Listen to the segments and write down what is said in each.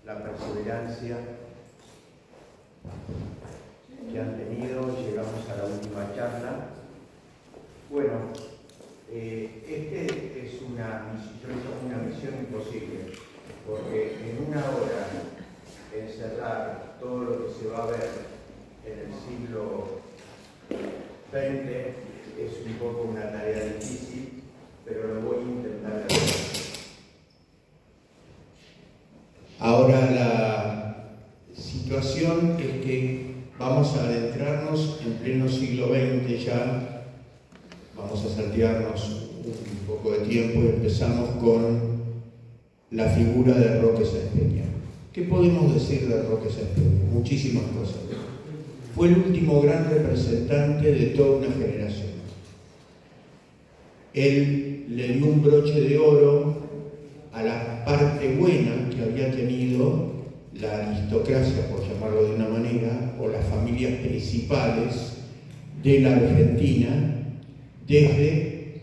la perseverancia que han tenido. Llegamos a la última charla. Bueno, este es una misión imposible, porque en una hora encerrar todo lo que se va a ver en el siglo XX es un poco una tarea difícil, pero lo voy a intentar hacer. Ahora la situación es que vamos a adentrarnos en pleno siglo XX ya, vamos a saltearnos un poco de tiempo y empezamos con la figura de Roque Sáenz Peña. ¿Qué podemos decir de Roque Sáenz Peña? Muchísimas cosas. Fue el último gran representante de toda una generación. Él le dio un broche de oro a la parte buena que había tenido la aristocracia, por llamarlo de una manera, o las familias principales de la Argentina desde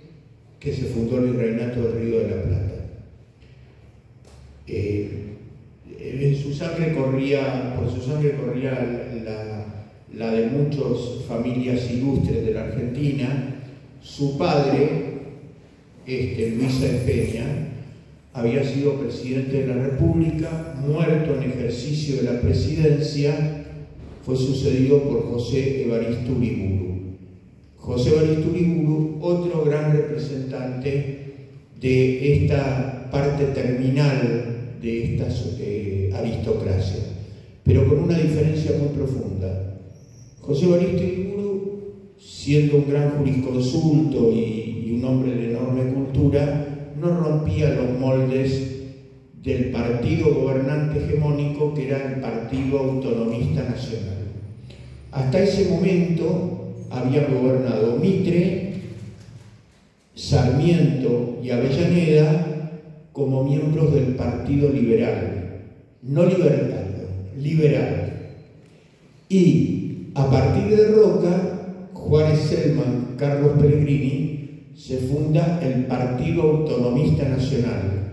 que se fundó el Virreinato del Río de la Plata. Por su sangre corría la de muchas familias ilustres de la Argentina. Su padre, Luis Sáenz Peña, había sido presidente de la República, muerto en ejercicio de la presidencia, fue sucedido por José Evaristo Uriburu. José Evaristo Uriburu, otro gran representante de esta parte terminal de esta aristocracia, pero con una diferencia muy profunda. José Evaristo Uriburu, siendo un gran jurisconsulto y un hombre de enorme cultura, no rompía los moldes del partido gobernante hegemónico que era el Partido Autonomista Nacional. Hasta ese momento habían gobernado Mitre, Sarmiento y Avellaneda como miembros del Partido Liberal, no libertario, liberal. Y a partir de Roca, Juárez Selman, Carlos Pellegrini, se funda el Partido Autonomista Nacional,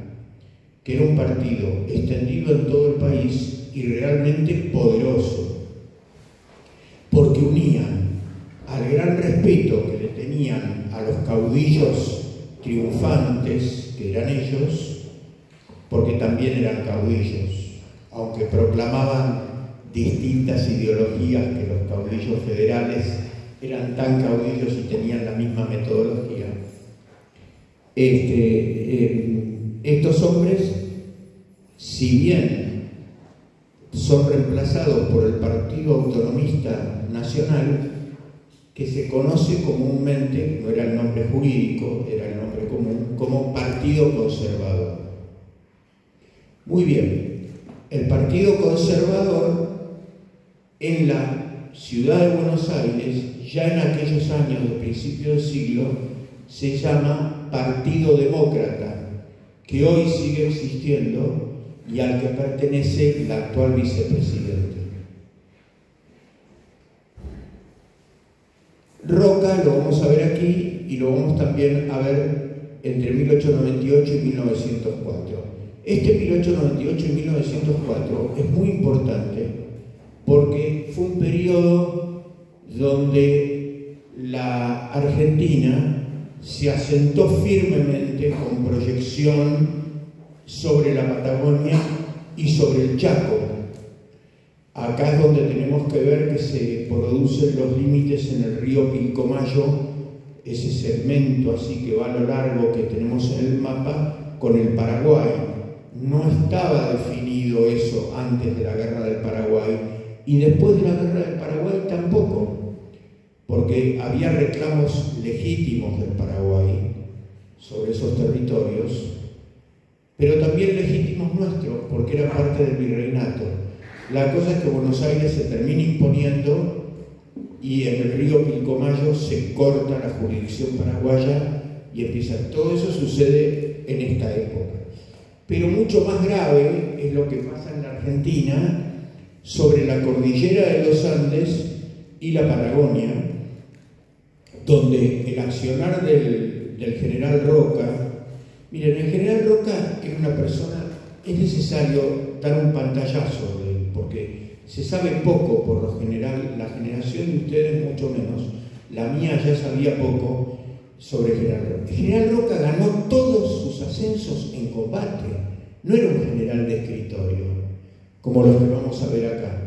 que era un partido extendido en todo el país y realmente poderoso, porque unía al gran respeto que le tenían a los caudillos triunfantes, que eran ellos, porque también eran caudillos, aunque proclamaban distintas ideologías, que los caudillos federales eran tan caudillos y tenían la misma metodología. Estos hombres, si bien son reemplazados por el Partido Autonomista Nacional, que se conoce comúnmente, no era el nombre jurídico, era el nombre común, como Partido Conservador. Muy bien, el Partido Conservador en la ciudad de Buenos Aires, ya en aquellos años de principio del siglo, se llama Partido Demócrata, que hoy sigue existiendo y al que pertenece la actual vicepresidente. Roca lo vamos a ver aquí y lo vamos también a ver entre 1898 y 1904. Este 1898 y 1904 es muy importante porque fue un periodo donde la Argentina se asentó firmemente con proyección sobre la Patagonia y sobre el Chaco. Acá es donde tenemos que ver que se producen los límites en el río Pilcomayo, ese segmento así que va a lo largo que tenemos en el mapa, con el Paraguay. No estaba definido eso antes de la Guerra del Paraguay y después de la Guerra del Paraguay tampoco, porque había reclamos legítimos del Paraguay sobre esos territorios, pero también legítimos nuestros, porque era parte del virreinato. La cosa es que Buenos Aires se termina imponiendo y en el río Pilcomayo se corta la jurisdicción paraguaya y empieza. Todo eso sucede en esta época. Pero mucho más grave es lo que pasa en la Argentina sobre la cordillera de los Andes y la Patagonia, donde el accionar del general Roca, miren, el general Roca era una persona es necesario dar un pantallazo de él, porque se sabe poco por lo general, la generación de ustedes mucho menos, la mía ya sabía poco sobre General Roca. El General Roca ganó todos sus ascensos en combate, no era un general de escritorio, como los que vamos a ver acá.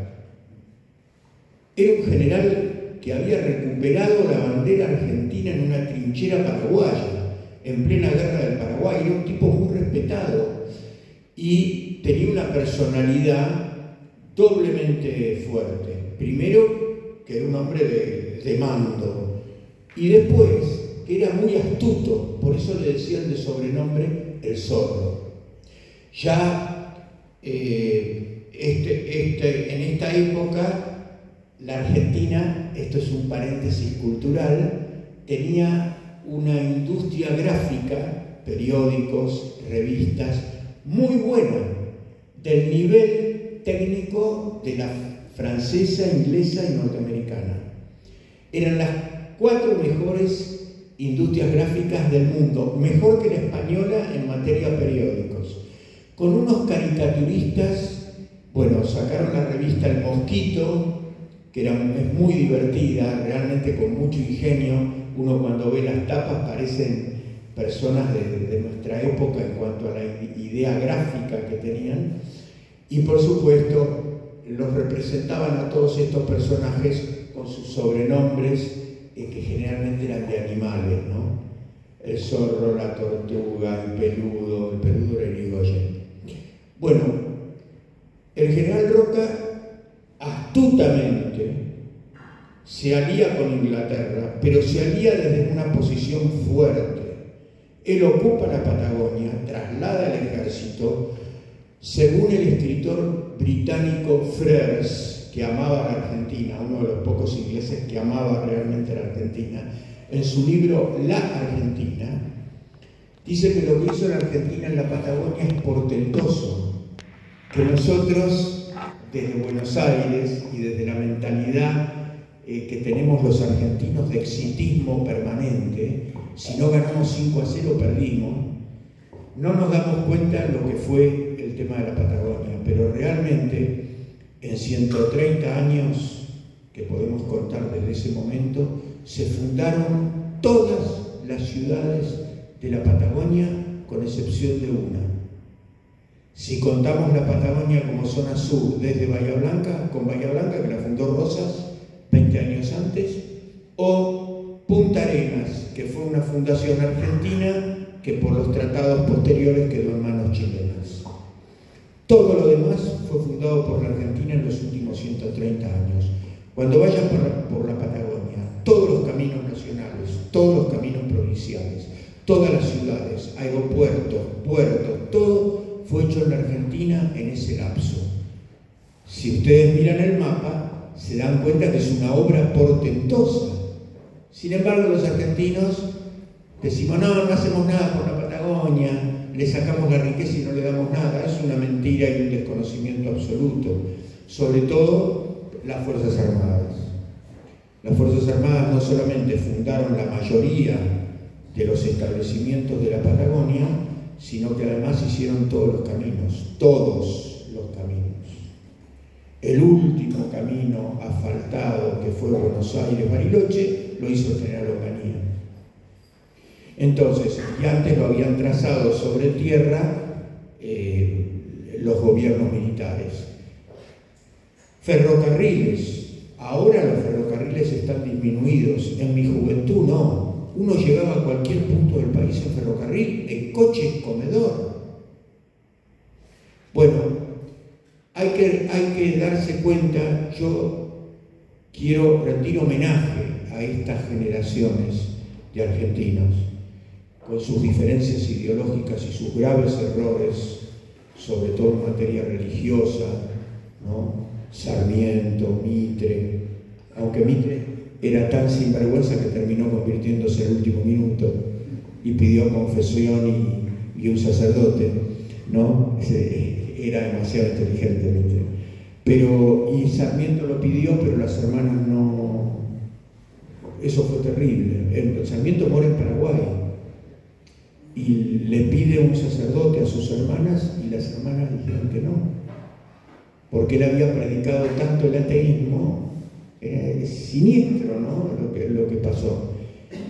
Era un general que había recuperado la bandera argentina en una trinchera paraguaya, en plena guerra del Paraguay. Era un tipo muy respetado y tenía una personalidad doblemente fuerte. Primero, que era un hombre de mando, y después, que era muy astuto, por eso le decían de sobrenombre el Zorro. Ya en esta época, la Argentina, esto es un paréntesis cultural, tenía una industria gráfica, periódicos, revistas, muy buena, del nivel técnico de la francesa, inglesa y norteamericana. Eran las 4 mejores industrias gráficas del mundo, mejor que la española en materia de periódicos, con unos caricaturistas. Bueno, sacaron la revista El Mosquito, que es muy divertida, realmente con mucho ingenio. Uno cuando ve las tapas parecen personas de nuestra época en cuanto a la idea gráfica que tenían, y por supuesto los representaban a todos estos personajes con sus sobrenombres que generalmente eran de animales, ¿no? El zorro, la tortuga, el peludo era Irigoyen. Bueno, el general Roca astutamente se alía con Inglaterra, pero se alía desde una posición fuerte. Él ocupa la Patagonia, traslada el ejército, según el escritor británico Frears, que amaba a la Argentina, uno de los pocos ingleses que amaba realmente a la Argentina, en su libro La Argentina, dice que lo que hizo la Argentina en la Patagonia es portentoso, que nosotros, desde Buenos Aires y desde la mentalidad que tenemos los argentinos de exitismo permanente, si no ganamos 5-0 perdimos, no nos damos cuenta de lo que fue el tema de la Patagonia, pero realmente en 130 años que podemos contar desde ese momento, se fundaron todas las ciudades de la Patagonia con excepción de una. Si contamos la Patagonia como zona sur desde Bahía Blanca, con Bahía Blanca, que la fundó Rosas 20 años antes, o Punta Arenas, que fue una fundación argentina que por los tratados posteriores quedó en manos chilenas. Todo lo demás fue fundado por la Argentina en los últimos 130 años. Cuando vayan por la Patagonia, todos los caminos nacionales, todos los caminos provinciales, todas las ciudades, aeropuertos, puertos, todo fue hecho en la Argentina en ese lapso. Si ustedes miran el mapa, se dan cuenta que es una obra portentosa. Sin embargo, los argentinos decimos, no hacemos nada por la Patagonia, le sacamos la riqueza y no le damos nada. Es una mentira y un desconocimiento absoluto. Sobre todo las Fuerzas Armadas. Las Fuerzas Armadas no solamente fundaron la mayoría de los establecimientos de la Patagonia, sino que además hicieron todos los caminos, todos los caminos. El último camino asfaltado, que fue Buenos Aires-Bariloche, lo hizo el general Onganía. Entonces, y antes lo habían trazado sobre tierra los gobiernos militares. Ferrocarriles. Ahora los ferrocarriles están disminuidos. En mi juventud no. Uno llegaba a cualquier punto del país en ferrocarril, en coche, en comedor. Bueno, hay que darse cuenta. Yo quiero rendir homenaje a estas generaciones de argentinos, con sus diferencias ideológicas y sus graves errores, sobre todo en materia religiosa, ¿no? Sarmiento, Mitre, aunque Mitre era tan sinvergüenza que terminó convirtiéndose al último minuto y pidió confesión y un sacerdote, ¿no? Era demasiado inteligente Mitre. Y Sarmiento lo pidió, pero las hermanas no. Eso fue terrible. Sarmiento muere en Paraguay. y le pide un sacerdote a sus hermanas y las hermanas dijeron que no, porque él había predicado tanto el ateísmo. Es siniestro, ¿no?, lo que pasó.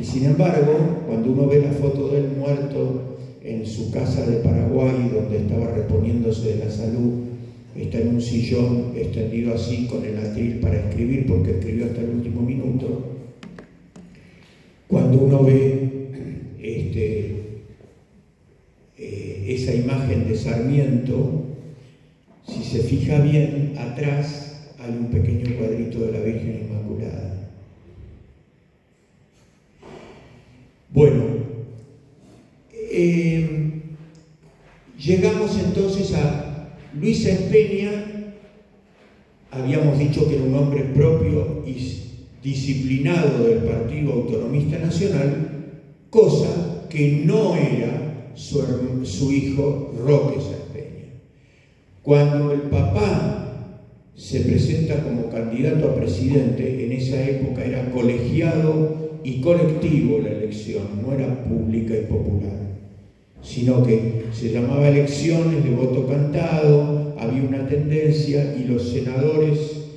Y sin embargo, cuando uno ve la foto del muerto en su casa de Paraguay, donde estaba reponiéndose de la salud, está en un sillón extendido así con el atril para escribir, porque escribió hasta el último minuto. Cuando uno ve esa imagen de Sarmiento, si se fija bien, atrás hay un pequeño cuadrito de la Virgen Inmaculada. Bueno, llegamos entonces a Luis Espeña. Habíamos dicho que era un hombre propio y disciplinado del Partido Autonomista Nacional, cosa que no era su hijo Roque Espeña. Cuando el papá se presenta como candidato a presidente, en esa época era colegiado y colectivo la elección, no era pública y popular, sino que se llamaba elecciones de voto cantado, había una tendencia y los senadores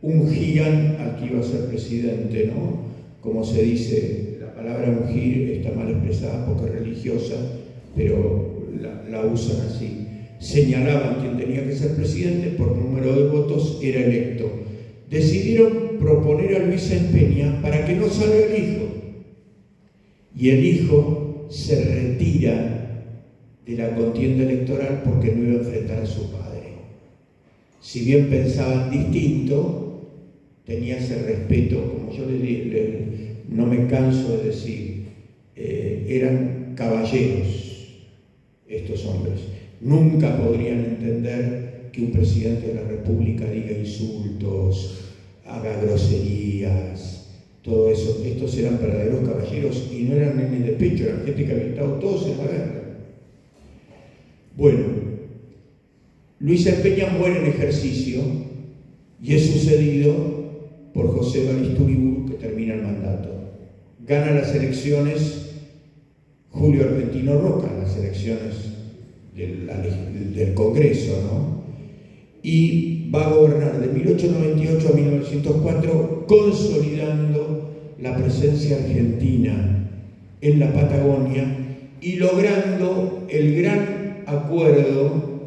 ungían al que iba a ser presidente, ¿no? Como se dice, la palabra ungir está mal expresada porque es religiosa, pero la usan así. Señalaban quién tenía que ser presidente, por número de votos era electo. Decidieron proponer a Luis Espeña para que no salga el hijo. Y el hijo se retira de la contienda electoral porque no iba a enfrentar a su padre. Si bien pensaban distinto, tenía ese respeto, como yo no me canso de decir, eran caballeros estos hombres. Nunca podrían entender que un presidente de la República diga insultos, haga groserías, todo eso. Estos eran verdaderos caballeros y no eran nenes de pecho, eran gente que había estado todos en la guerra. Bueno, Luis Espeña muere en ejercicio y es sucedido por José Baristuribú, que termina el mandato. Gana las elecciones Julio Argentino Roca, las elecciones del Congreso, ¿no? Y va a gobernar de 1898 a 1904, consolidando la presencia argentina en la Patagonia y logrando el gran acuerdo,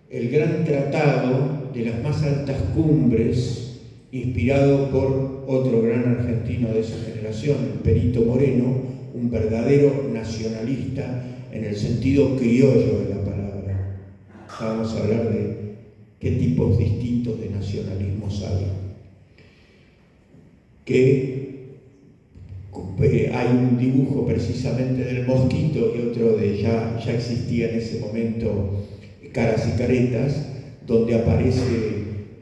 el gran tratado de las más altas cumbres, inspirado por otro gran argentino de esa generación, el Perito Moreno, un verdadero nacionalista en el sentido criollo de la palabra. Vamos a hablar de qué tipos distintos de nacionalismos hay. Hay un dibujo precisamente del mosquito y otro de ya existía en ese momento Caras y Caretas, donde aparece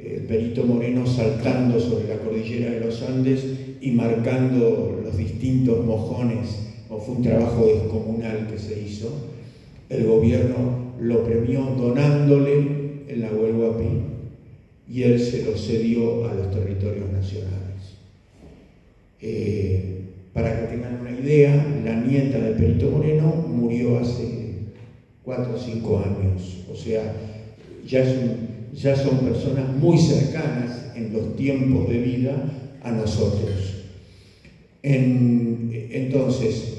el Perito Moreno saltando sobre la cordillera de los Andes y marcando los distintos mojones. Fue un trabajo descomunal que se hizo. El gobierno lo premió donándole el Nahuel Huapi y él se lo cedió a los territorios nacionales. Para que tengan una idea, la nieta de Perito Moreno murió hace 4 o 5 años, o sea, ya son personas muy cercanas en los tiempos de vida a nosotros. Entonces,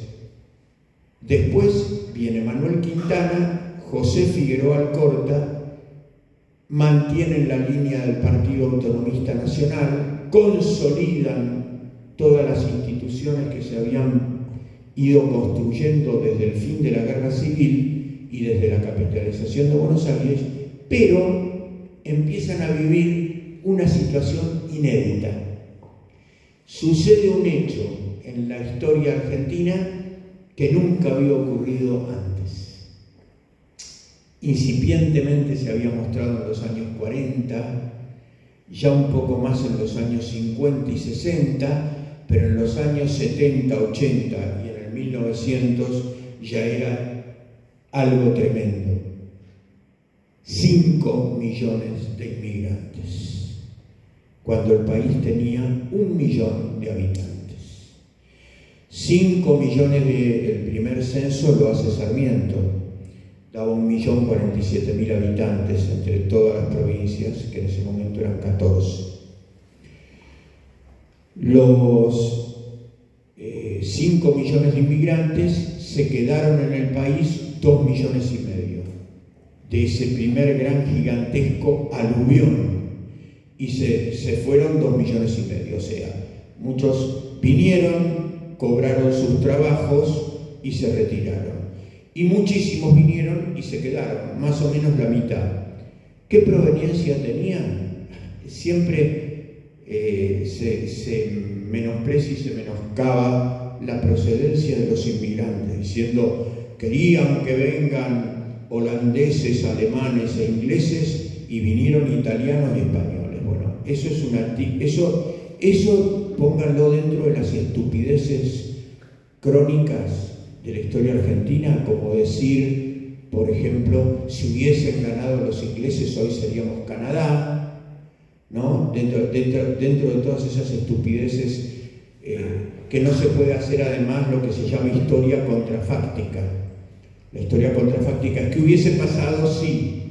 después viene Manuel Quintana, José Figueroa Alcorta, mantienen la línea del Partido Autonomista Nacional, consolidan todas las instituciones que se habían ido construyendo desde el fin de la Guerra Civil y desde la capitalización de Buenos Aires, pero empiezan a vivir una situación inédita. Sucede un hecho en la historia argentina que nunca había ocurrido antes. Incipientemente se había mostrado en los años 40, ya un poco más en los años 50 y 60, pero en los años 70, 80 y en el 1900 ya era algo tremendo. 5 millones de inmigrantes, cuando el país tenía 1 millón de habitantes. 5 millones el primer censo lo hace Sarmiento, daba 1.047.000 habitantes entre todas las provincias, que en ese momento eran 14. Los 5 millones de inmigrantes se quedaron en el país 2,5 millones de ese primer gran gigantesco aluvión, y se fueron 2,5 millones, o sea, muchos vinieron, cobraron sus trabajos y se retiraron, y muchísimos vinieron y se quedaron, más o menos la mitad. ¿Qué proveniencia tenían? Siempre se menosprecia y se menoscaba la procedencia de los inmigrantes, diciendo querían que vengan holandeses, alemanes e ingleses, y vinieron italianos y españoles. Bueno, eso es eso pónganlo dentro de las estupideces crónicas de la historia argentina, como decir, por ejemplo, si hubiesen ganado los ingleses hoy seríamos Canadá, ¿no? Dentro de todas esas estupideces que no se puede hacer además lo que se llama historia contrafáctica. La historia contrafáctica es que hubiese pasado si.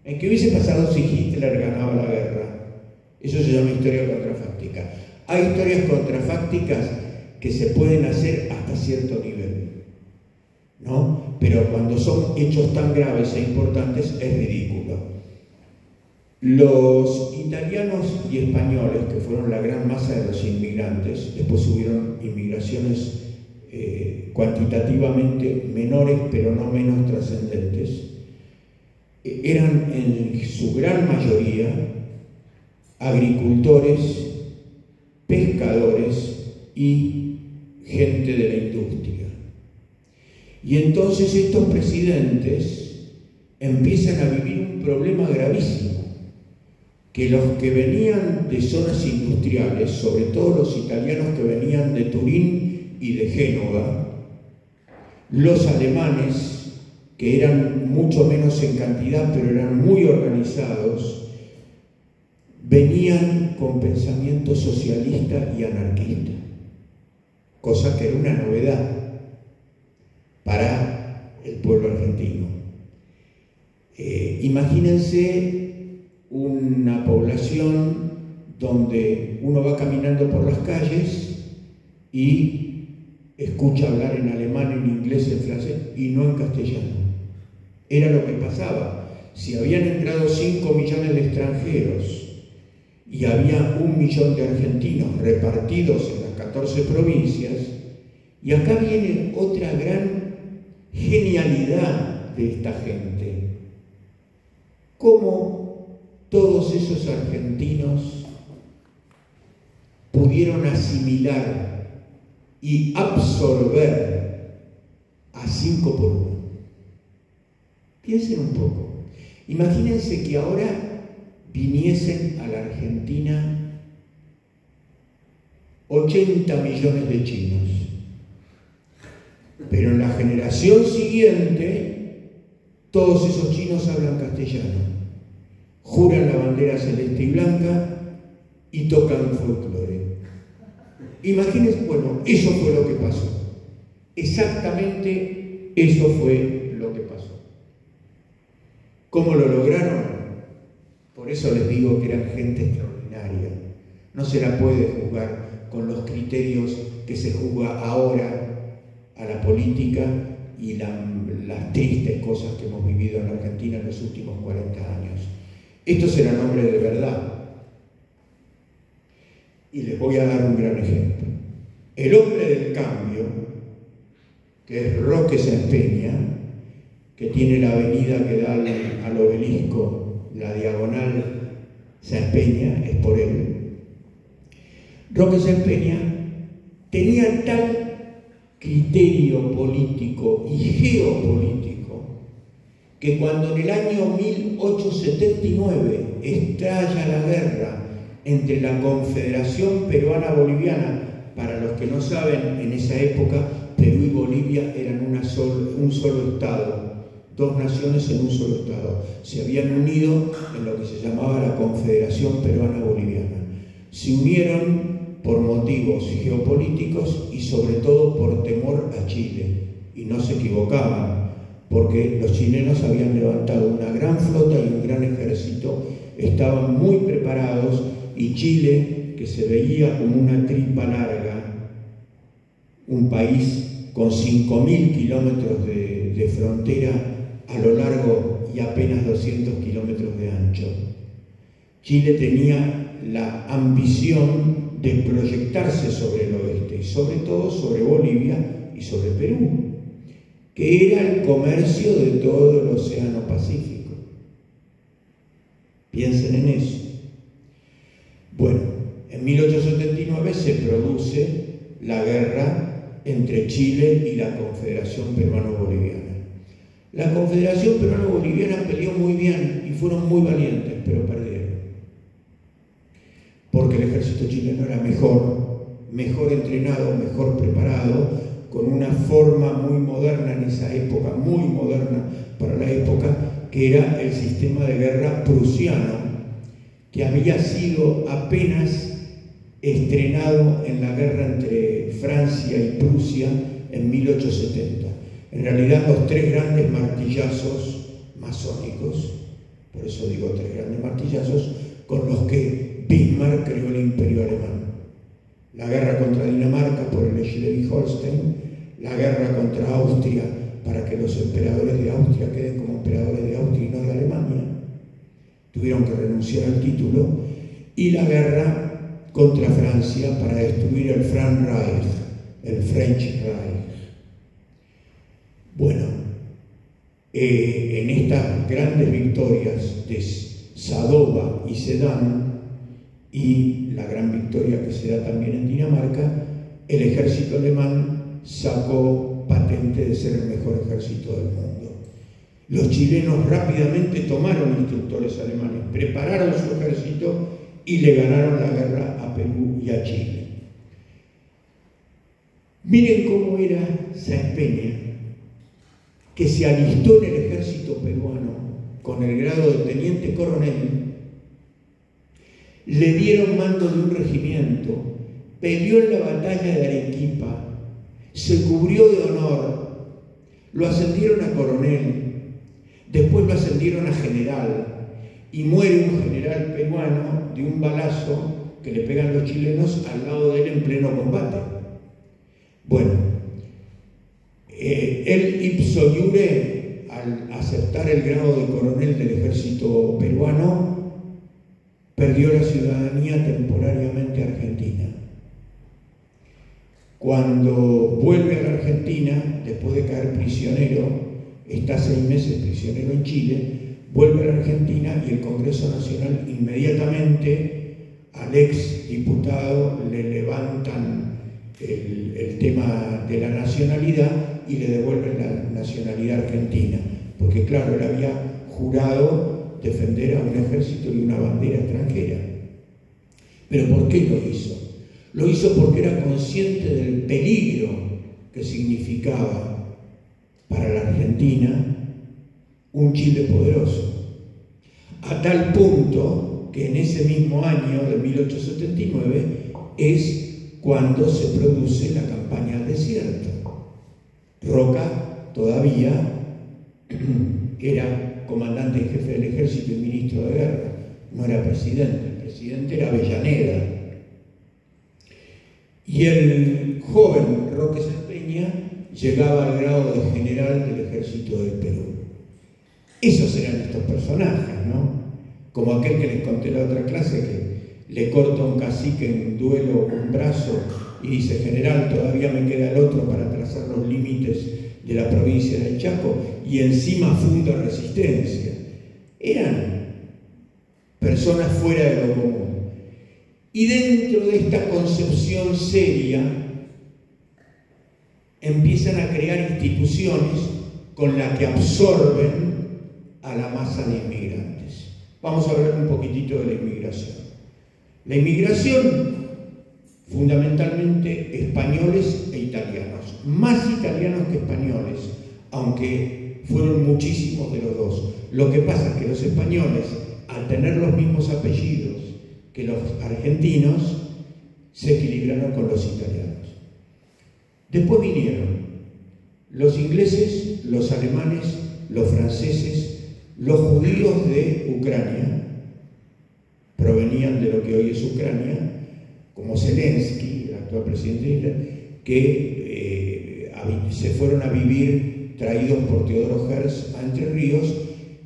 ¿En qué hubiese pasado si Hitler ganaba la guerra? Eso se llama historia contrafáctica. Hay historias contrafácticas que se pueden hacer hasta cierto nivel, ¿no? Pero cuando son hechos tan graves e importantes es ridículo. Los italianos y españoles, que fueron la gran masa de los inmigrantes, después hubieron inmigraciones cuantitativamente menores, pero no menos trascendentes, eran en su gran mayoría agricultores, pescadores y gente de la industria. Y entonces estos presidentes empiezan a vivir un problema gravísimo, que los que venían de zonas industriales, sobre todo los italianos que venían de Turín y de Génova, los alemanes, que eran mucho menos en cantidad, pero eran muy organizados, venían con pensamiento socialista y anarquista, cosa que era una novedad para el pueblo argentino. Imagínense una población donde uno va caminando por las calles y escucha hablar en alemán, en inglés, en francés y no en castellano. Era lo que pasaba. Si habían entrado 5 millones de extranjeros y había 1 millón de argentinos repartidos en las 14 provincias, y acá viene otra gran genialidad de esta gente. ¿Cómo todos esos argentinos pudieron asimilar y absorber a 5 por 1? Piensen un poco. Imagínense que ahora viniesen a la Argentina 80 millones de chinos, pero en la generación siguiente todos esos chinos hablan castellano, juran la bandera celeste y blanca y tocan folclore. Imagínense, bueno, eso fue lo que pasó. Exactamente eso fue lo que pasó. ¿Cómo lo lograron? Por eso les digo que eran gente extraordinaria. No se la puede juzgar con los criterios que se juzga ahora a la política y las tristes cosas que hemos vivido en la Argentina en los últimos 40 años. Estos eran hombres de verdad. Y les voy a dar un gran ejemplo. El hombre del cambio, que es Roque Sáenz Peña, que tiene la avenida que da al obelisco, la diagonal Sáenz Peña, es por él. Roque Sáenz Peña tenía tal criterio político y geopolítico que cuando en el año 1879 estalla la guerra entre la Confederación Peruana-Boliviana, para los que no saben, en esa época Perú y Bolivia eran un solo Estado, 2 naciones en un solo Estado. Se habían unido en lo que se llamaba la Confederación Peruana-Boliviana. Se unieron por motivos geopolíticos y sobre todo por temor a Chile. Y no se equivocaban, porque los chilenos habían levantado una gran flota y un gran ejército, estaban muy preparados, y Chile, que se veía como una tripa larga, un país con 5.000 kilómetros de frontera a lo largo y apenas 200 kilómetros de ancho. Chile tenía la ambición de proyectarse sobre el oeste, y sobre todo sobre Bolivia y sobre Perú, que era el comercio de todo el Océano Pacífico. Piensen en eso. Bueno, en 1879 se produce la guerra entre Chile y la Confederación Peruano-Boliviana. La Confederación Peruano-Boliviana peleó muy bien y fueron muy valientes, pero perdieron. Porque el ejército chileno era mejor entrenado, mejor preparado, con una forma muy moderna en esa época, muy moderna para la época, que era el sistema de guerra prusiano, que había sido apenas estrenado en la guerra entre Francia y Prusia en 1870. En realidad, los tres grandes martillazos masónicos, por eso digo tres grandes martillazos, con los que Bismarck creó el Imperio Alemán. La guerra contra Dinamarca por el Schleswig-Holstein, la guerra contra Austria para que los emperadores de Austria queden como emperadores de Austria y no de Alemania, tuvieron que renunciar al título, y la guerra contra Francia para destruir el Franz Reich, el French Reich. Bueno, en estas grandes victorias de Sadowa y Sedan, y la gran victoria que se da también en Dinamarca, el ejército alemán sacó patente de ser el mejor ejército del mundo. Los chilenos rápidamente tomaron instructores alemanes, prepararon su ejército y le ganaron la guerra a Perú y a Chile. Miren cómo era Sáenz Peña, que se alistó en el ejército peruano con el grado de teniente coronel. Le dieron mando de un regimiento, peleó en la batalla de Arequipa, se cubrió de honor, lo ascendieron a coronel, después lo ascendieron a general, y muere un general peruano de un balazo que le pegan los chilenos al lado de él en pleno combate. Bueno, él ipso iure, al aceptar el grado de coronel del ejército peruano, perdió la ciudadanía temporariamente argentina. Cuando vuelve a la Argentina, después de caer prisionero, está 6 meses prisionero en Chile, vuelve a la Argentina y el Congreso Nacional inmediatamente al ex diputado le levantan el tema de la nacionalidad y le devuelven la nacionalidad argentina, porque claro, él había jurado defender a un ejército y una bandera extranjera. ¿Pero por qué lo hizo? Lo hizo porque era consciente del peligro que significaba para la Argentina un Chile poderoso, a tal punto que en ese mismo año de 1879 es cuando se produce la campaña al desierto. Roca todavía era comandante en jefe del ejército y ministro de guerra, no era presidente, el presidente era Avellaneda. Y el joven Roque Sáenz Peña llegaba al grado de general del ejército del Perú. Esos eran estos personajes, ¿no? Como aquel que les conté en la otra clase, que le corta un cacique en duelo un brazo y dice: general, todavía me queda el otro para trazar los límites de la provincia del Chaco, y encima funda resistencia. Eran personas fuera de lo común. Y dentro de esta concepción seria empiezan a crear instituciones con las que absorben a la masa de inmigrantes. Vamos a hablar un poquitito de la inmigración. La inmigración, fundamentalmente españoles e italianos, más italianos que españoles, aunque fueron muchísimos de los dos. Lo que pasa es que los españoles, al tener los mismos apellidos que los argentinos, se equilibraron con los italianos. Después vinieron los ingleses, los alemanes, los franceses, los judíos de Ucrania, provenían de lo que hoy es Ucrania, como Zelensky, el actual presidente de Israel, que se fueron a vivir, traídos por Teodoro Herzl, a Entre Ríos,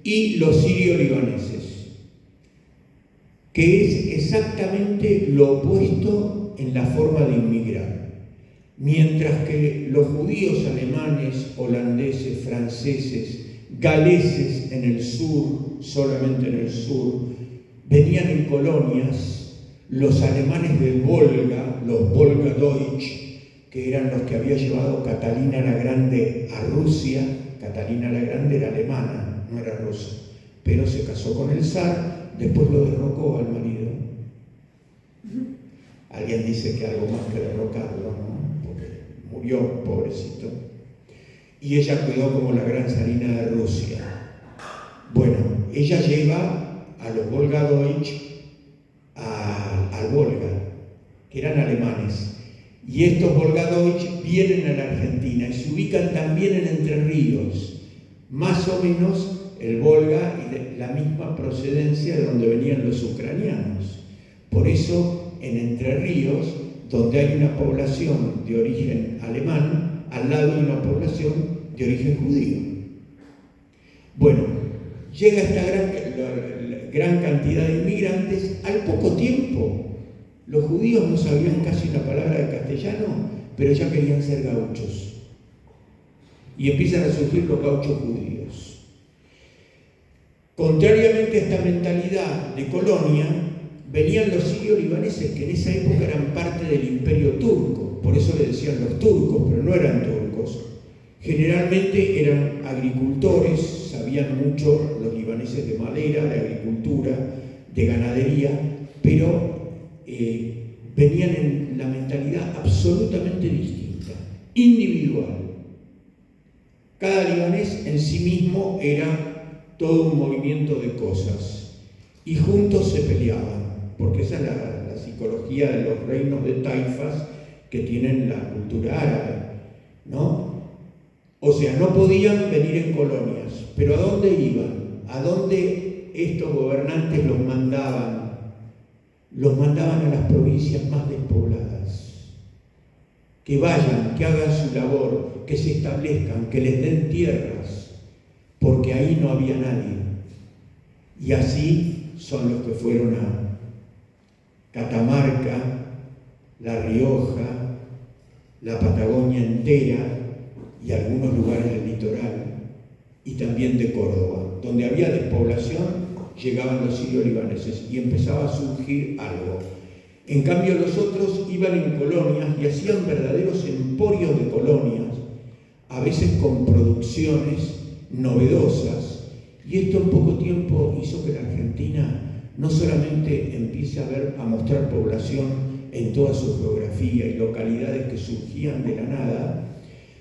y los sirio-libaneses, que es exactamente lo opuesto en la forma de inmigrar. Mientras que los judíos alemanes, holandeses, franceses, galeses en el sur, solamente en el sur, venían en colonias, los alemanes del Volga, los Volga Deutsch, que eran los que había llevado Catalina la Grande a Rusia. Catalina la Grande era alemana, no era rusa, pero se casó con el zar, después lo derrocó al marido. Alguien dice que algo más que derrocarlo, ¿no? Porque murió, pobrecito. Y ella quedó como la gran zarina de Rusia. Bueno, ella lleva a los Volga Deutsch al Volga, que eran alemanes. Y estos Volga Deutsch vienen a la Argentina y se ubican también en Entre Ríos, más o menos el Volga y de la misma procedencia de donde venían los ucranianos. Por eso, en Entre Ríos, donde hay una población de origen alemán, al lado hay una población de origen judío. Bueno, llega esta gran cantidad de inmigrantes. Al poco tiempo, los judíos no sabían casi una palabra de castellano, pero ya querían ser gauchos. Y empiezan a surgir los gauchos judíos. Contrariamente a esta mentalidad de colonia, venían los sirio-libaneses, que en esa época eran parte del imperio turco. Por eso le decían los turcos, pero no eran turcos. Generalmente eran agricultores, sabían mucho los libaneses de madera, de agricultura, de ganadería, pero venían en la mentalidad absolutamente distinta, individual. Cada libanés en sí mismo era todo un movimiento de cosas y juntos se peleaban, porque esa es la psicología de los reinos de taifas que tienen la cultura árabe, ¿no? O sea, no podían venir en colonias, pero ¿a dónde iban? ¿A dónde estos gobernantes los mandaban? Los mandaban a las provincias más despobladas. Que vayan, que hagan su labor, que se establezcan, que les den tierras, porque ahí no había nadie. Y así son los que fueron a Catamarca, La Rioja, la Patagonia entera y algunos lugares del litoral, y también de Córdoba. Donde había despoblación, llegaban los sirio-libaneses y empezaba a surgir algo. En cambio, los otros iban en colonias y hacían verdaderos emporios de colonias, a veces con producciones novedosas, y esto en poco tiempo hizo que la Argentina no solamente empiece a mostrar población en toda su geografía y localidades que surgían de la nada,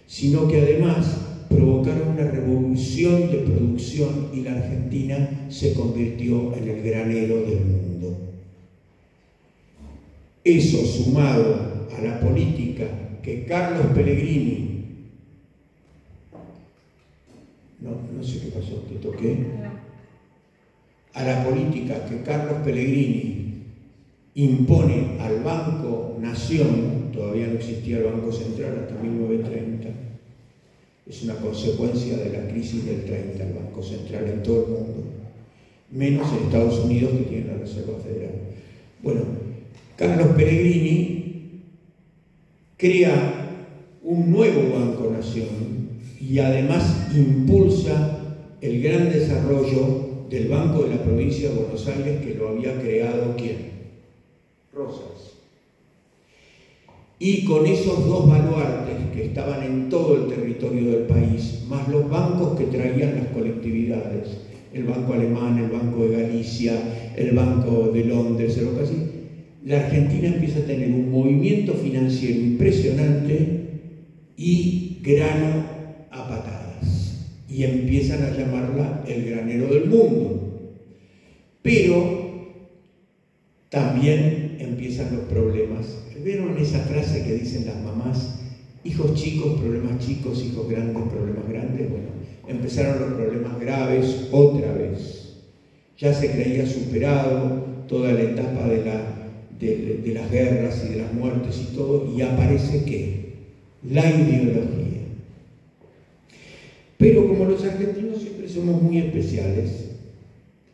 sino que además provocaron una revolución de producción y la Argentina se convirtió en el granero del mundo. Eso, sumado a la política que Carlos Pellegrini, no sé qué pasó, te toqué, a la política que Carlos Pellegrini impone al Banco Nación, todavía no existía el Banco Central hasta 1930, es una consecuencia de la crisis del 30, el Banco Central en todo el mundo, menos en Estados Unidos, que tiene la Reserva Federal. Bueno, Carlos Pellegrini crea un nuevo Banco Nación y además impulsa el gran desarrollo del Banco de la Provincia de Buenos Aires, que lo había creado ¿quién? Rosas. Y con esos dos baluartes que estaban en todo el territorio del país, más los bancos que traían las colectividades, el Banco Alemán, el Banco de Galicia, el Banco de Londres, algo así, la Argentina empieza a tener un movimiento financiero impresionante y grano a patadas. Y empiezan a llamarla el granero del mundo. Pero también empiezan los problemas. ¿Vieron esa frase que dicen las mamás? Hijos chicos, problemas chicos, hijos grandes, problemas grandes. Bueno, empezaron los problemas graves otra vez. Ya se creía superado toda la etapa de las guerras y de las muertes y todo, y aparece ¿qué? La ideología. Pero como los argentinos siempre somos muy especiales,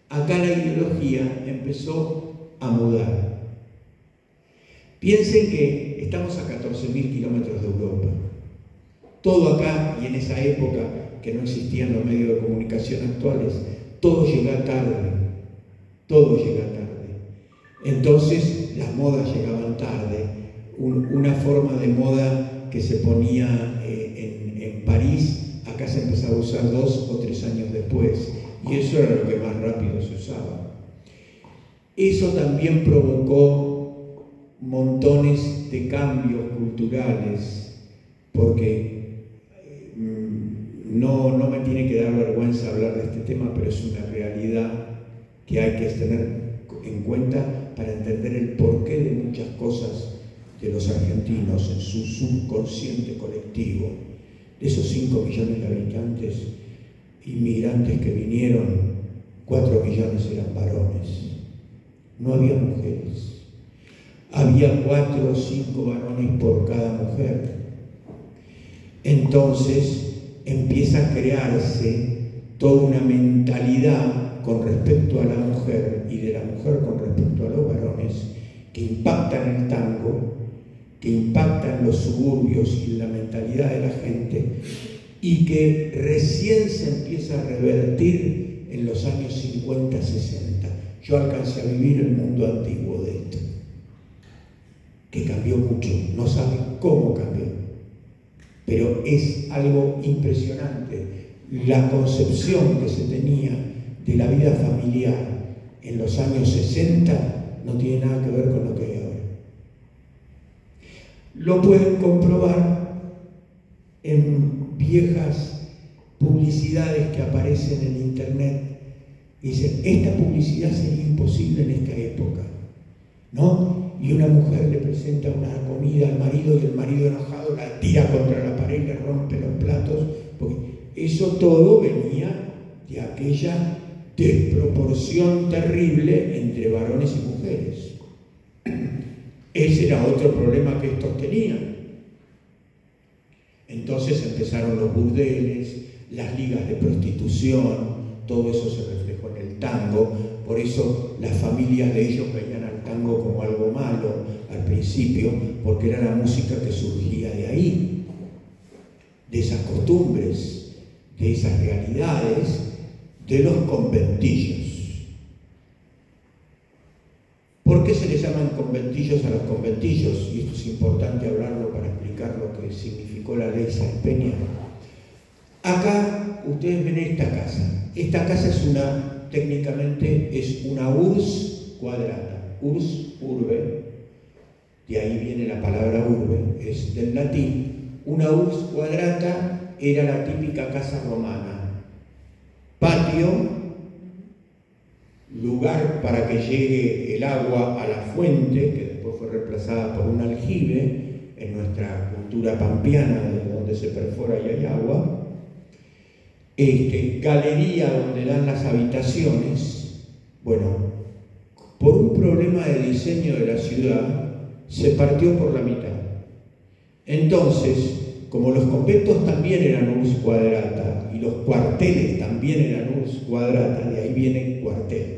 acá la ideología empezó a mudar. Piensen que estamos a 14.000 kilómetros de Europa. Todo acá, y en esa época que no existían los medios de comunicación actuales, todo llega tarde. Todo llega tarde. Entonces las modas llegaban tarde. Una forma de moda que se ponía en París, acá se empezaba a usar 2 o 3 años después. Y eso era lo que más rápido se usaba. Eso también provocó montones de cambios culturales, porque no me tiene que dar vergüenza hablar de este tema, pero es una realidad que hay que tener en cuenta para entender el porqué de muchas cosas de los argentinos en su subconsciente colectivo. De esos 5 millones de habitantes, inmigrantes que vinieron, 4 millones eran varones. No había mujeres. Había 4 o 5 varones por cada mujer. Entonces empieza a crearse toda una mentalidad con respecto a la mujer y de la mujer con respecto a los varones que impacta en el tango, que impacta en los suburbios y en la mentalidad de la gente, y que recién se empieza a revertir en los años 50, 60. Yo alcancé a vivir el mundo antiguo de esto, que cambió mucho, no saben cómo cambió, pero es algo impresionante. La concepción que se tenía de la vida familiar en los años 60 no tiene nada que ver con lo que hay ahora. Lo pueden comprobar en viejas publicidades que aparecen en internet. Dicen, esta publicidad sería imposible en esta época, ¿no? Y una mujer le presenta una comida al marido y el marido enojado la tira contra la pared y le rompe los platos, porque eso todo venía de aquella desproporción terrible entre varones y mujeres. Ese era otro problema que estos tenían. Entonces empezaron los burdeles, las ligas de prostitución, todo eso se reflejó en el tango. Por eso las familias de ellos veían al tango como algo malo al principio, porque era la música que surgía de ahí, de esas costumbres, de esas realidades, de los conventillos. ¿Por qué se les llaman conventillos a los conventillos? Y esto es importante hablarlo para explicar lo que significó la ley Sáenz Peña. Acá ustedes ven esta casa. Esta casa es técnicamente es una urbs quadrata. Urbs, urbe, de ahí viene la palabra urbe, es del latín. Una urbs quadrata era la típica casa romana. Patio, lugar para que llegue el agua a la fuente, que después fue reemplazada por un aljibe en nuestra cultura pampeana, de donde se perfora y hay agua. Galería donde dan las habitaciones. Bueno, por un problema de diseño de la ciudad, se partió por la mitad. Entonces, como los conventos también eran urbs quadrata y los cuarteles también eran urbs quadrata, de ahí viene cuartel.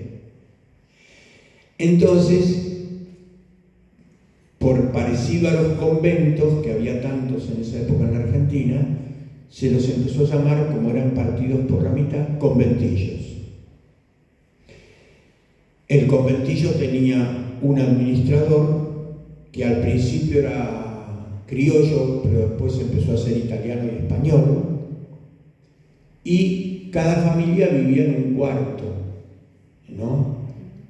Entonces, por parecido a los conventos, que había tantos en esa época en la Argentina, se los empezó a llamar, como eran partidos por la mitad, conventillos. El conventillo tenía un administrador que al principio era criollo, pero después empezó a ser italiano y español, y cada familia vivía en un cuarto, ¿no?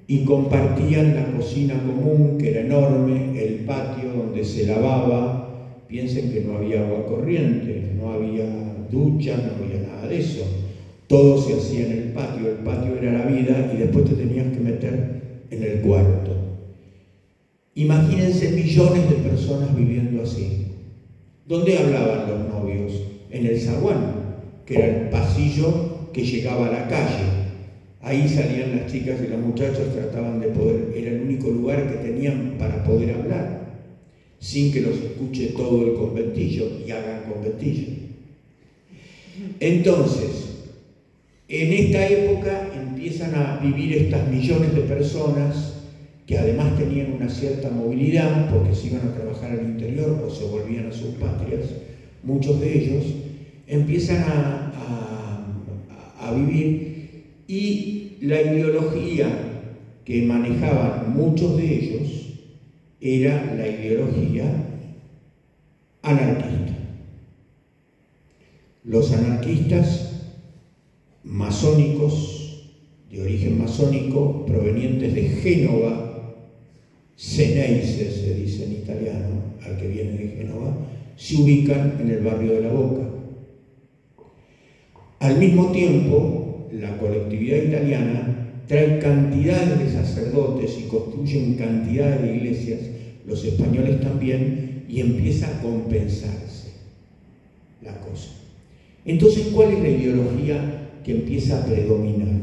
Y compartían la cocina común, que era enorme, el patio donde se lavaba. Piensen que no había agua corriente, no había ducha, no había nada de eso. Todo se hacía en el patio era la vida, y después te tenías que meter en el cuarto. Imagínense millones de personas viviendo así. ¿Dónde hablaban los novios? En el zaguán, que era el pasillo que llegaba a la calle. Ahí salían las chicas y los muchachos, trataban de poder, era el único lugar que tenían para poder hablar, sin que los escuche todo el conventillo y hagan conventillo. Entonces, en esta época empiezan a vivir estas millones de personas que además tenían una cierta movilidad porque se iban a trabajar al interior o se volvían a sus patrias. Muchos de ellos empiezan a vivir, y la ideología que manejaban muchos de ellos era la ideología anarquista. Los anarquistas masónicos, de origen masónico, provenientes de Génova, Ceneice se dice en italiano, al que viene de Génova, se ubican en el barrio de La Boca. Al mismo tiempo, la colectividad italiana trae cantidades de sacerdotes y construyen cantidades de iglesias, los españoles también, y empieza a compensarse la cosa. Entonces, ¿cuál es la ideología que empieza a predominar?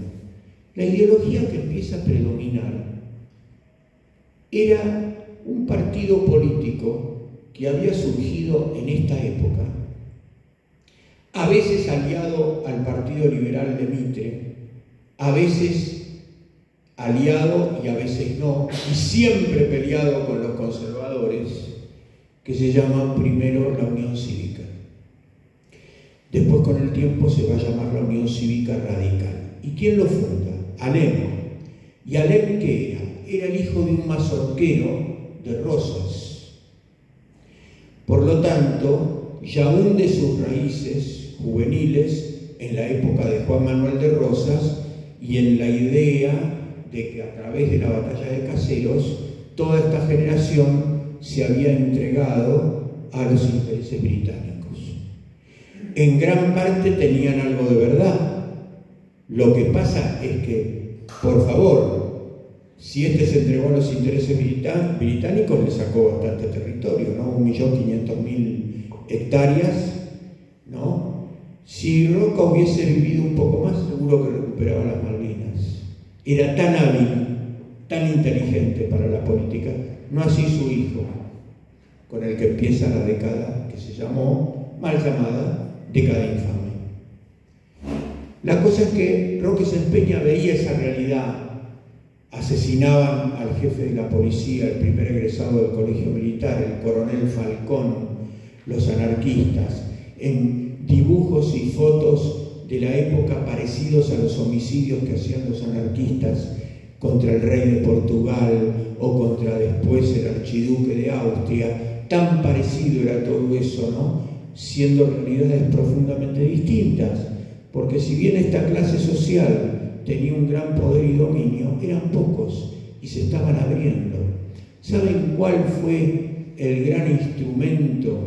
La ideología que empieza a predominar era un partido político que había surgido en esta época, a veces aliado al Partido Liberal de Mitre, a veces aliado y a veces no, y siempre peleado con los conservadores, que se llama primero la Unión Cívica. Después, con el tiempo, se va a llamar la Unión Cívica Radical. ¿Y quién lo funda? Alem. ¿Y Alem qué era? Era el hijo de un mazorquero de Rosas. Por lo tanto, ya hunde sus raíces juveniles en la época de Juan Manuel de Rosas y en la idea de que a través de la batalla de Caseros toda esta generación se había entregado a los intereses británicos. En gran parte tenían algo de verdad. Lo que pasa es que, por favor, si este se entregó a los intereses británicos, le sacó bastante territorio, ¿no? 1.500.000 hectáreas, ¿no? Si Roca hubiese vivido un poco más, seguro que recuperaba las Malvinas. Era tan hábil, tan inteligente para la política, no así su hijo, con el que empieza la década que se llamó, mal llamada, década infame. La cosa es que Roque Sempegna veía esa realidad. Asesinaban al jefe de la policía, el primer egresado del colegio militar, el coronel Falcón, los anarquistas, en dibujos y fotos de la época parecidos a los homicidios que hacían los anarquistas contra el rey de Portugal o contra después el archiduque de Austria. Tan parecido era todo eso, ¿no? Siendo realidades profundamente distintas, porque si bien esta clase social tenía un gran poder y dominio, eran pocos y se estaban abriendo. ¿Saben cuál fue el gran instrumento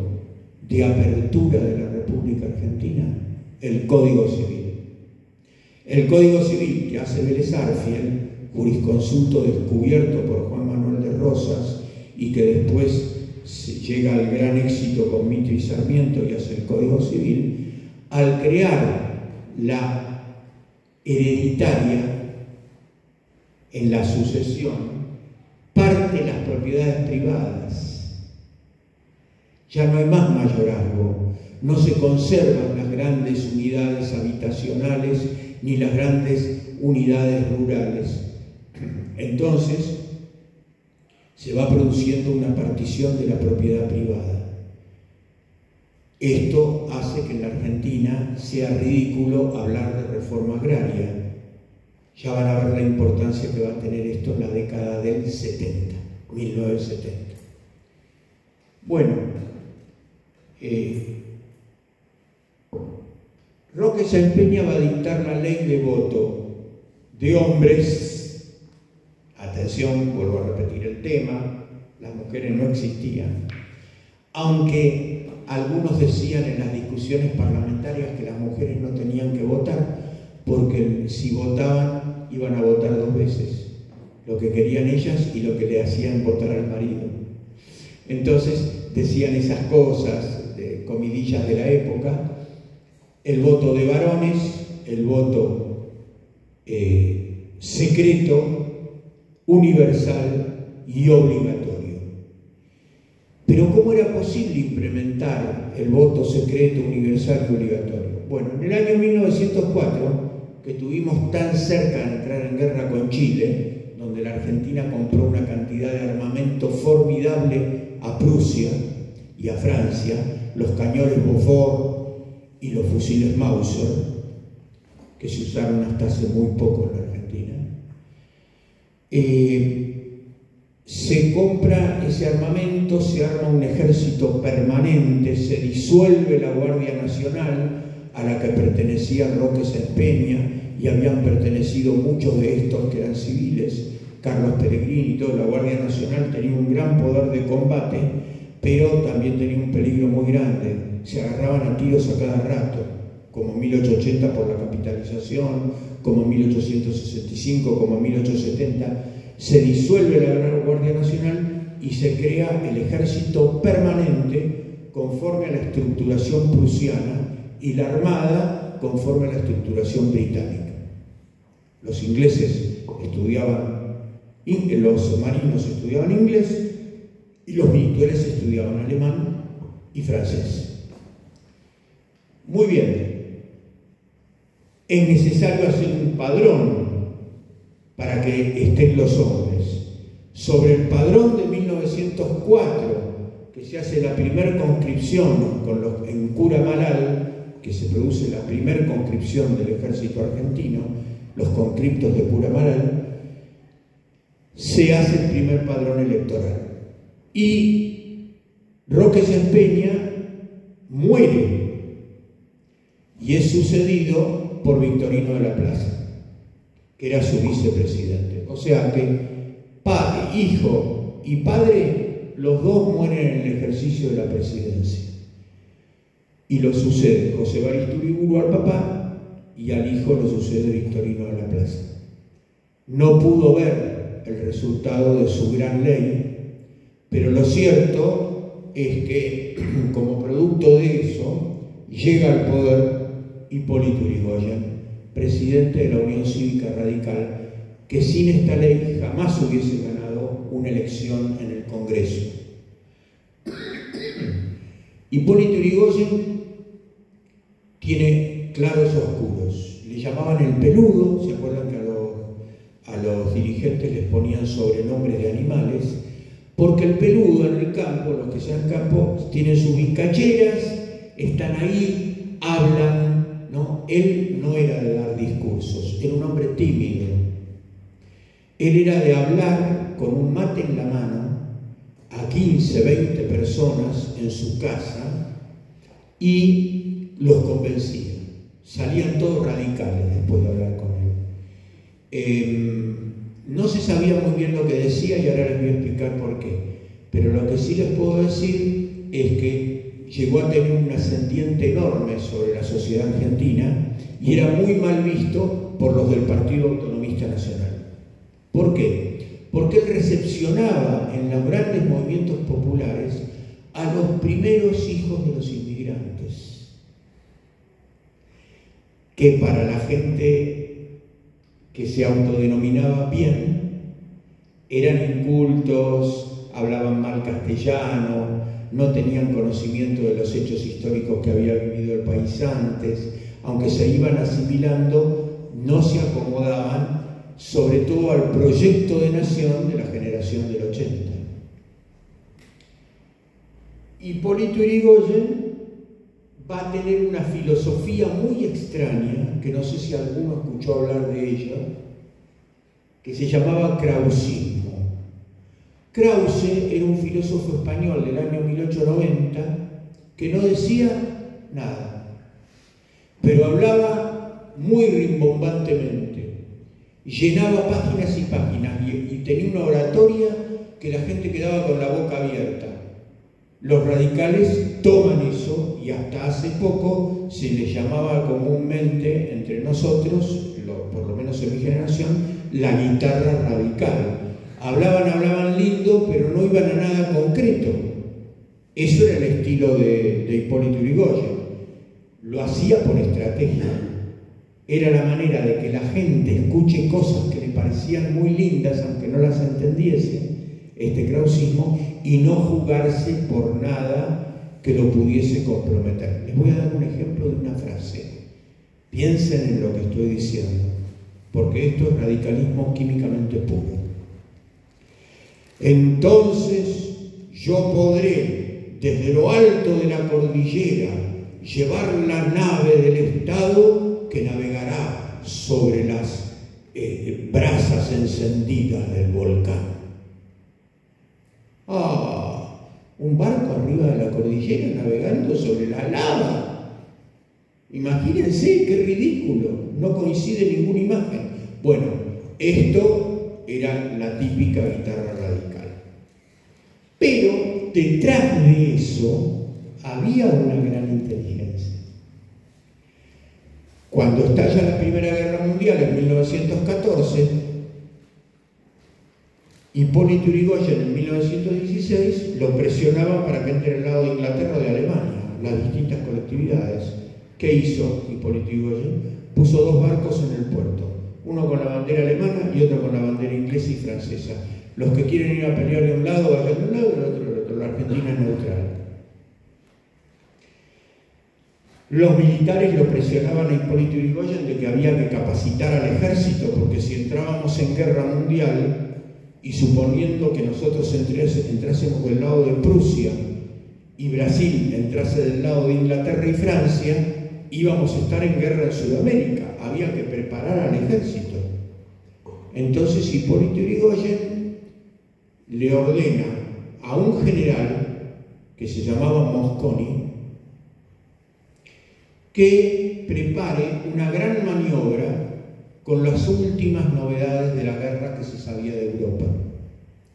de apertura de la República Argentina? El Código Civil. El Código Civil que hace Vélez Arfiel, jurisconsulto descubierto por Juan Manuel de Rosas y que después llega al gran éxito con Mitre y Sarmiento y hace el Código Civil, al crear la hereditaria en la sucesión, parte las propiedades privadas. Ya no hay más mayorazgo, no se conservan las grandes unidades habitacionales ni las grandes unidades rurales. Entonces, se va produciendo una partición de la propiedad privada. Esto hace que en la Argentina sea ridículo hablar de reforma agraria. Ya van a ver la importancia que va a tener esto en la década del 70, 1970. Bueno, Roque Sempegna va a dictar la ley de voto de hombres. Atención, vuelvo a repetir el tema, las mujeres no existían. Aunque algunos decían en las discusiones parlamentarias que las mujeres no tenían que votar porque si votaban iban a votar 2 veces. lo que querían ellas y lo que le hacían votar al marido. Entonces decían esas cosas, de comidillas de la época: el voto de varones, el voto secreto, universal y obligatorio. Pero ¿cómo era posible implementar el voto secreto, universal y obligatorio? Bueno, en el año 1904, que estuvimos tan cerca de entrar en guerra con Chile, donde la Argentina compró una cantidad de armamento formidable a Prusia y a Francia, los cañones Beaufort y los fusiles Mauser, que se usaron hasta hace muy poco en la Argentina, se compra ese armamento, se arma un ejército permanente, se disuelve la Guardia Nacional, a la que pertenecía Roque Sespeña, y habían pertenecido muchos de estos que eran civiles, Carlos Pellegrini y todo. La Guardia Nacional tenía un gran poder de combate, pero también tenía un peligro muy grande. Se agarraban a tiros a cada rato, como 1880 por la capitalización, como 1865, como 1870. Se disuelve la Guardia Nacional y se crea el ejército permanente conforme a la estructuración prusiana y la armada conforme a la estructuración británica. Los ingleses estudiaban, los marinos estudiaban inglés y los militares estudiaban alemán y francés. Muy bien, es necesario hacer un padrón para que estén los hombres. Sobre el padrón de 1904, que se hace la primera conscripción en Cura-Malal, que se produce la primera conscripción del ejército argentino, los conscriptos de Cura-Malal, se hace el primer padrón electoral. Y Roque Sespeña muere y es sucedido por Victorino de la Plaza, que era su vicepresidente. O sea que padre, hijo y padre, los dos mueren en el ejercicio de la presidencia. Y lo sucede José Evaristo Uriburu al papá, y al hijo lo sucede Victorino de la Plaza. No pudo ver el resultado de su gran ley, pero lo cierto es que, como producto de eso, llega al poder Hipólito Yrigoyen, presidente de la Unión Cívica Radical, que sin esta ley jamás hubiese ganado una elección en el Congreso. Hipólito Yrigoyen tiene claros oscuros. Le llamaban el peludo. ¿Se acuerdan que a los dirigentes les ponían sobrenombres de animales? Porque el peludo en el campo, los que sean campo, tienen sus vizcacheras, están ahí, hablan, ¿no? Él no era de dar discursos, era un hombre tímido. Él era de hablar con un mate en la mano a 15, 20 personas en su casa y los convencía. Salían todos radicales después de hablar con él. No se sabía muy bien lo que decía y ahora les voy a explicar por qué. Pero lo que sí les puedo decir es que llegó a tener un ascendiente enorme sobre la sociedad argentina y era muy mal visto por los del Partido Autonomista Nacional. ¿Por qué? Porque él recepcionaba en los grandes movimientos populares a los primeros hijos de los inmigrantes, que para la gente que se autodenominaba bien eran incultos, hablaban mal castellano, no tenían conocimiento de los hechos históricos que había vivido el país antes. Aunque se iban asimilando, no se acomodaban sobre todo al proyecto de nación de la generación del 80. Hipólito Yrigoyen va a tener una filosofía muy extraña, que no sé si alguno escuchó hablar de ella, que se llamaba krausismo. Krause era un filósofo español del año 1890 que no decía nada, pero hablaba muy rimbombantemente, llenaba páginas y páginas y tenía una oratoria que la gente quedaba con la boca abierta. Los radicales toman eso y hasta hace poco se les llamaba comúnmente entre nosotros, por lo menos en mi generación, la guitarra radical. Hablaban lindo, pero no iban a nada concreto. Eso era el estilo de Hipólito Yrigoyen. Lo hacía por estrategia. Era la manera de que la gente escuche cosas que le parecían muy lindas, aunque no las entendiese, este krausismo, y no jugarse por nada que lo pudiese comprometer. Les voy a dar un ejemplo de una frase. Piensen en lo que estoy diciendo, porque esto es radicalismo químicamente puro. Entonces yo podré, desde lo alto de la cordillera, llevar la nave del Estado que navegará sobre las brasas encendidas del volcán. Un barco arriba de la cordillera navegando sobre la lava. Imagínense, qué ridículo, no coincide ninguna imagen. Bueno, esto era la típica guitarra radical. Pero detrás de eso había una gran inteligencia. Cuando estalla la Primera Guerra Mundial en 1914, Hipólito Yrigoyen en 1916 lo presionaba para que entre al lado de Inglaterra o de Alemania, las distintas colectividades. ¿Qué hizo Hipólito Yrigoyen? Puso dos barcos en el puerto, uno con la bandera alemana y otro con la bandera inglesa y francesa. Los que quieren ir a pelear de un lado vayan de un lado y del otro del otro. La Argentina es neutral. Los militares lo presionaban a Hipólito Yrigoyen de que había que capacitar al ejército, porque si entrábamos en guerra mundial, y suponiendo que nosotros entrásemos del lado de Prusia y Brasil entrase del lado de Inglaterra y Francia, íbamos a estar en guerra en Sudamérica. Había que preparar al ejército. Entonces Hipólito Yrigoyen le ordena a un general que se llamaba Mosconi que prepare una gran maniobra con las últimas novedades de la guerra que se sabía de Europa.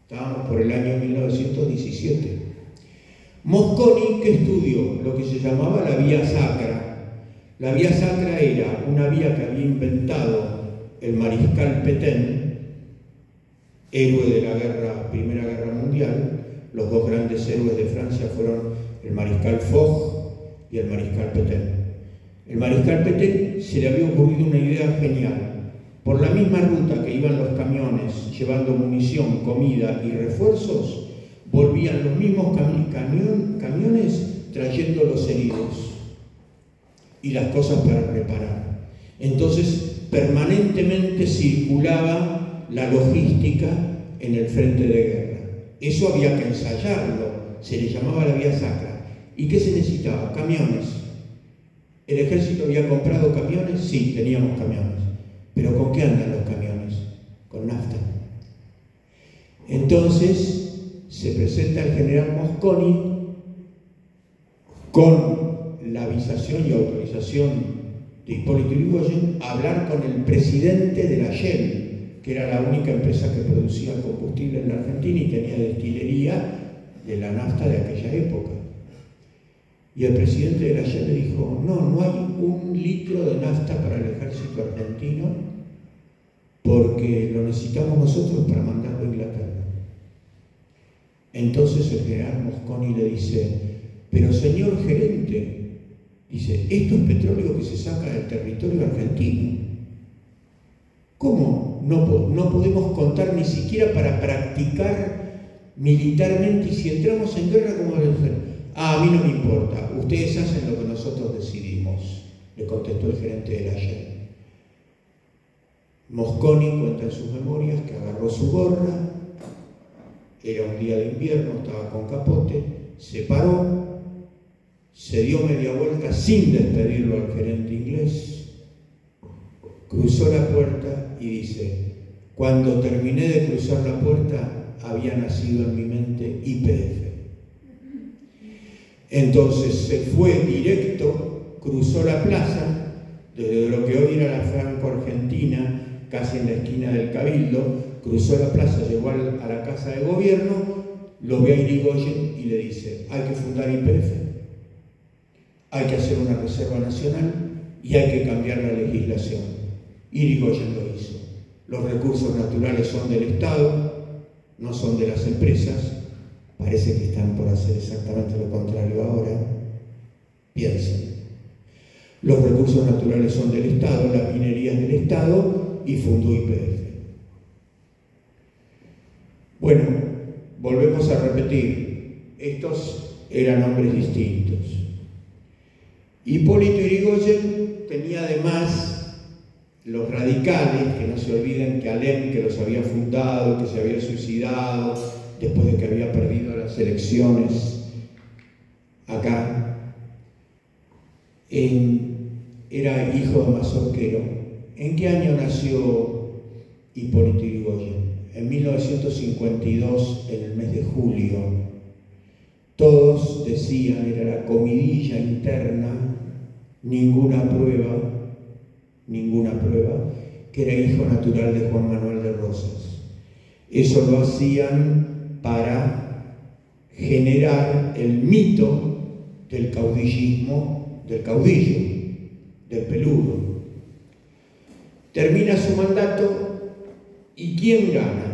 Estábamos por el año 1917. Mosconi, ¿qué estudió? Lo que se llamaba la vía sacra. La vía sacra era una vía que había inventado el mariscal Pétain, héroe de la Primera Guerra Mundial. Los dos grandes héroes de Francia fueron el mariscal Foch y el mariscal Pétain. El mariscal Pétain se le había ocurrido una idea genial. Por la misma ruta que iban los camiones llevando munición, comida y refuerzos, volvían los mismos camiones trayendo los heridos y las cosas para reparar. Entonces, permanentemente circulaba la logística en el frente de guerra. Eso había que ensayarlo, se le llamaba la vía sacra. ¿Y qué se necesitaba? Camiones. ¿El ejército había comprado camiones? Sí, teníamos camiones. ¿Pero con qué andan los camiones? Con nafta. Entonces se presenta el general Mosconi con la avisación y autorización de Hipólito Yrigoyen a hablar con el presidente de la Shell, que era la única empresa que producía combustible en la Argentina y tenía destilería de la nafta de aquella época. Y el presidente de la Shell le dijo: no hay 1 litro de nafta para el ejército argentino porque lo necesitamos nosotros para mandarlo a Inglaterra. Entonces el general Mosconi le dice: pero señor gerente, dice, esto es petróleo que se saca del territorio argentino. ¿Cómo? No podemos contar ni siquiera para practicar militarmente, y si entramos en guerra, ¿cómo debe ser? A mí no me importa, ustedes hacen lo que nosotros decidimos, le contestó el gerente de la Shell. Mosconi cuenta en sus memorias que agarró su gorra, era un día de invierno, estaba con capote, se paró, se dio media vuelta sin despedirlo al gerente inglés, cruzó la puerta y dice: cuando terminé de cruzar la puerta había nacido en mi mente YPF. Entonces se fue directo, cruzó la plaza, desde lo que hoy era la Franco-Argentina, casi en la esquina del Cabildo, cruzó la plaza, llegó a la Casa de Gobierno, lo ve a Yrigoyen y le dice: hay que fundar YPF, hay que hacer una reserva nacional y hay que cambiar la legislación. Yrigoyen lo hizo. Los recursos naturales son del Estado, no son de las empresas. Parece que están por hacer exactamente lo contrario ahora. Piensen. Los recursos naturales son del Estado, la minería es del Estado y fundó YPF. Bueno, volvemos a repetir, estos eran hombres distintos. Hipólito Yrigoyen tenía además los radicales, que no se olviden que Alem, que los había fundado, que se había suicidado después de que había perdido las elecciones acá, era hijo de mazorquero. ¿En qué año nació Hipólito Yrigoyen? En 1952, en el mes de julio. Todos decían, era la comidilla interna, ninguna prueba, que era hijo natural de Juan Manuel de Rosas. Eso lo hacían para generar el mito del caudillismo, del caudillo, del peludo. Termina su mandato y ¿quién gana?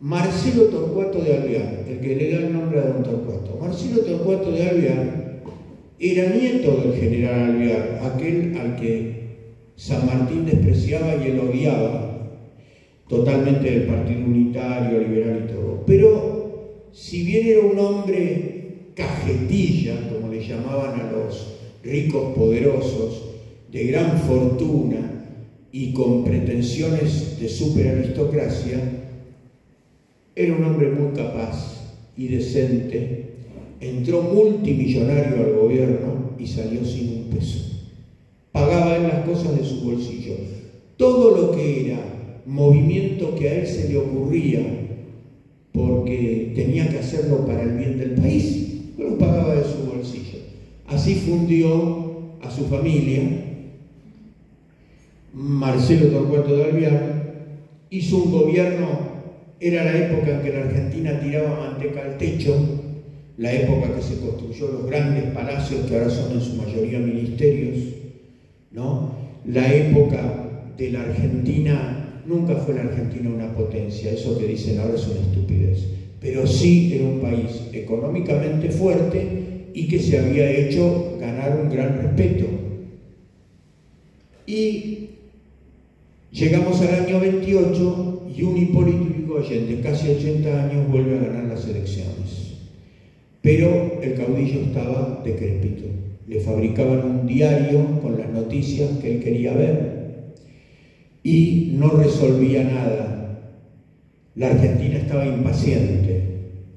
Marcelo Torcuato de Alvear, el que le da el nombre a don Torcuato. Marcelo Torcuato de Alvear era nieto del general Alvear, aquel al que San Martín despreciaba y él odiaba, totalmente del Partido Unitario, liberal y todo. Pero si bien era un hombre cajetilla, como le llamaban a los ricos poderosos, de gran fortuna y con pretensiones de superaristocracia, era un hombre muy capaz y decente, entró multimillonario al gobierno y salió sin un peso. Pagaba él las cosas de su bolsillo. Todo lo que era movimiento que a él se le ocurría, porque tenía que hacerlo para el bien del país, lo pagaba de su bolsillo. Así fundió a su familia. Marcelo Torcuato de Alvear hizo un gobierno, era la época en que la Argentina tiraba manteca al techo, la época que se construyó los grandes palacios que ahora son en su mayoría ministerios, ¿no? La época de la Argentina, nunca fue la Argentina una potencia, eso que dicen ahora es una estupidez, pero sí era un país económicamente fuerte y que se había hecho ganar un gran respeto. Y llegamos al año 28 y un Hipólito Yrigoyen de casi 80 años vuelve a ganar las elecciones. Pero el caudillo estaba decrépito. Le fabricaban un diario con las noticias que él quería ver y no resolvía nada. La Argentina estaba impaciente.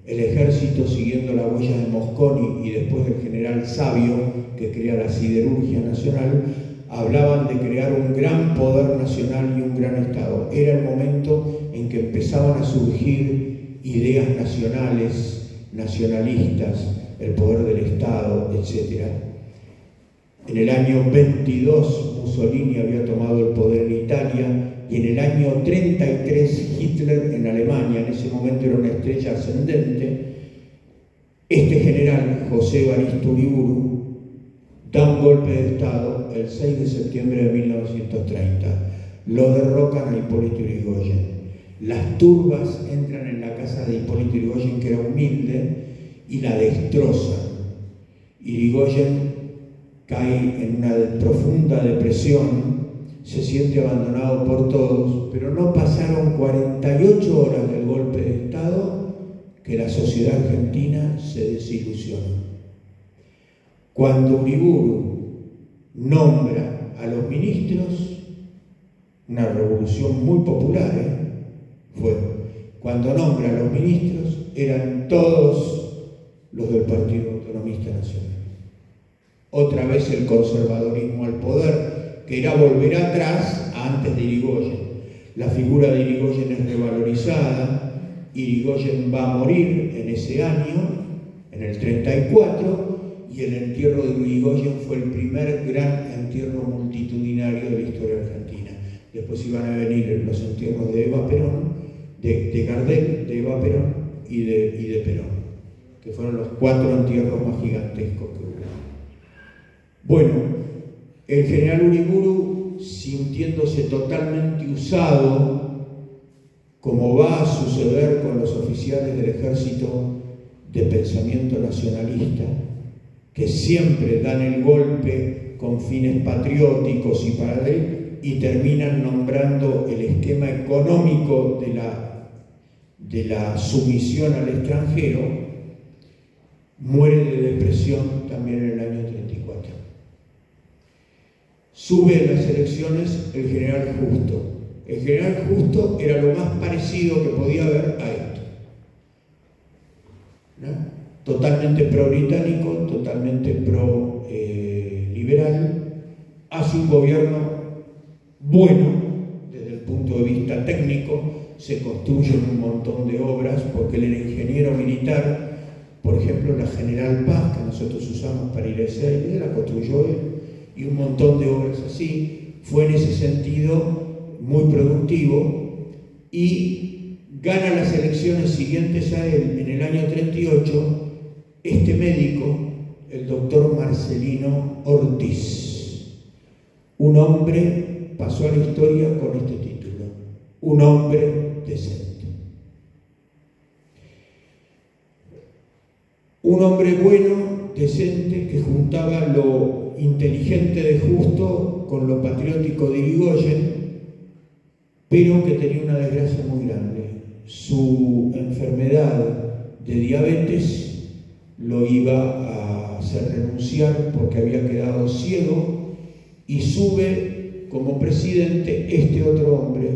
El ejército, siguiendo la huella de Mosconi y después del general Sabio, que crea la siderurgia nacional, hablaban de crear un gran poder nacional y un gran Estado. Era el momento en que empezaban a surgir ideas nacionales, nacionalistas, el poder del Estado, etc. En el año 22 Mussolini había tomado el poder en Italia y en el año 33 Hitler en Alemania, en ese momento era una estrella ascendente. Este general, José Evaristo Uriburu, da un golpe de Estado el 6 de septiembre de 1930. Lo derrocan a Hipólito Yrigoyen. Las turbas entran en la casa de Hipólito Yrigoyen, que era humilde, y la destrozan. Yrigoyen cae en una profunda depresión, se siente abandonado por todos, pero no pasaron 48 horas del golpe de Estado que la sociedad argentina se desilusionó. Cuando Uriburu nombra a los ministros, una revolución muy popular, fue, cuando nombra a los ministros, eran todos los del Partido Autonomista Nacional. Otra vez el conservadorismo al poder, que era volver atrás a antes de Yrigoyen. La figura de Yrigoyen es revalorizada, Yrigoyen va a morir en ese año, en el 34, y el entierro de Yrigoyen fue el primer gran entierro multitudinario de la historia argentina. Después iban a venir los entierros de Eva Perón, de Gardel, de Eva Perón y de Perón, que fueron los 4 entierros más gigantescos que hubo. Bueno, el general Uriburu, sintiéndose totalmente usado como va a suceder con los oficiales del ejército de pensamiento nacionalista, que siempre dan el golpe con fines patrióticos y terminan nombrando el esquema económico de la sumisión al extranjero, muere de depresión también en el año 34. Sube en las elecciones el general Justo. El general Justo era lo más parecido que podía haber a esto, ¿no? Totalmente pro-británico, totalmente pro-liberal, hace un gobierno bueno desde el punto de vista técnico, se construyen un montón de obras, porque él era ingeniero militar, por ejemplo la General Paz, que nosotros usamos para ir a Ezeiza, la construyó él, y un montón de obras así. Fue en ese sentido muy productivo y gana las elecciones siguientes a él en el año 38 este médico, el doctor Marcelino Ortiz. Un hombre pasó a la historia con este título, un hombre decente. Un hombre bueno, decente, que juntaba lo inteligente de Justo con lo patriótico de Irigoyen, pero que tenía una desgracia muy grande. Su enfermedad de diabetes lo iba a hacer renunciar porque había quedado ciego, y sube como presidente este otro hombre,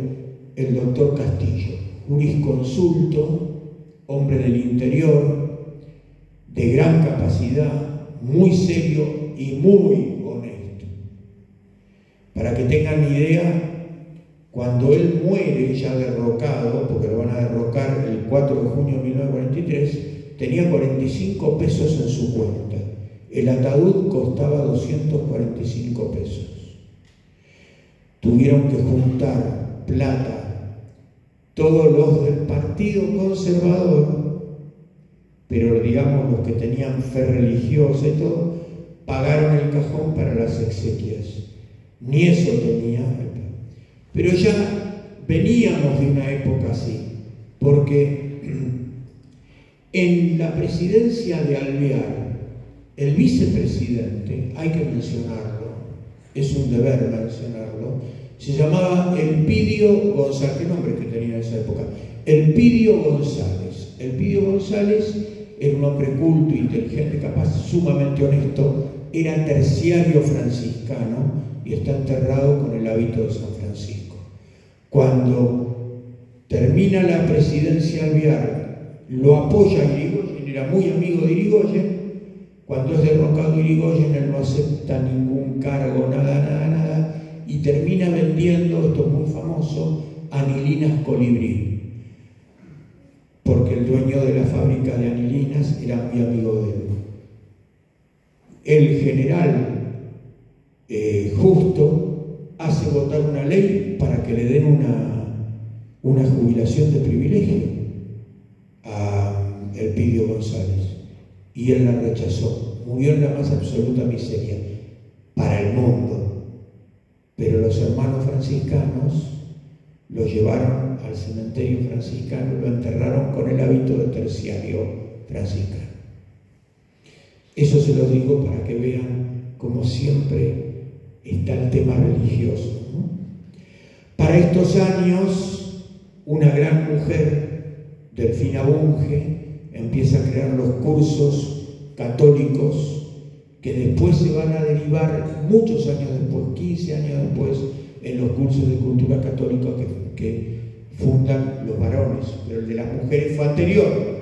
el doctor Castillo, jurisconsulto, hombre del interior, de gran capacidad, muy serio y muy honesto. Para que tengan idea, cuando él muere ya derrocado, porque lo van a derrocar el 4 de junio de 1943, tenía 45 pesos en su cuenta. El ataúd costaba 245 pesos. Tuvieron que juntar plata todos los del Partido Conservador, pero digamos los que tenían fe religiosa y todo, pagaron el cajón para las exequias. Ni eso tenía. Pero ya veníamos de una época así, porque en la presidencia de Alvear, el vicepresidente, hay que mencionarlo, es un deber mencionarlo, se llamaba Elpidio González. ¿Qué nombre que tenía en esa época? Elpidio González. Elpidio González era un hombre culto, inteligente, capaz, sumamente honesto, era terciario franciscano y está enterrado con el hábito de San Francisco. Cuando termina la presidencia Alvear, lo apoya Irigoyen, era muy amigo de Irigoyen. Cuando es derrocado Irigoyen, él no acepta ningún cargo, nada, y termina vendiendo, esto es muy famoso, anilinas Colibrí, porque el dueño de la fábrica de anilinas era muy amigo de él. El general Justo hace votar una ley para que le den una jubilación de privilegio a Elpidio González, y él la rechazó. Murió en la más absoluta miseria para el mundo, pero los hermanos franciscanos lo llevaron al cementerio franciscano y lo enterraron con el hábito de terciario franciscano. Eso se lo digo para que vean cómo siempre está el tema religioso, ¿no? Para estos años, una gran mujer, Delfina Bunge, empieza a crear los cursos católicos que después se van a derivar muchos años después, 15 años después, en los cursos de cultura católica que fundan los varones, pero el de las mujeres fue anterior.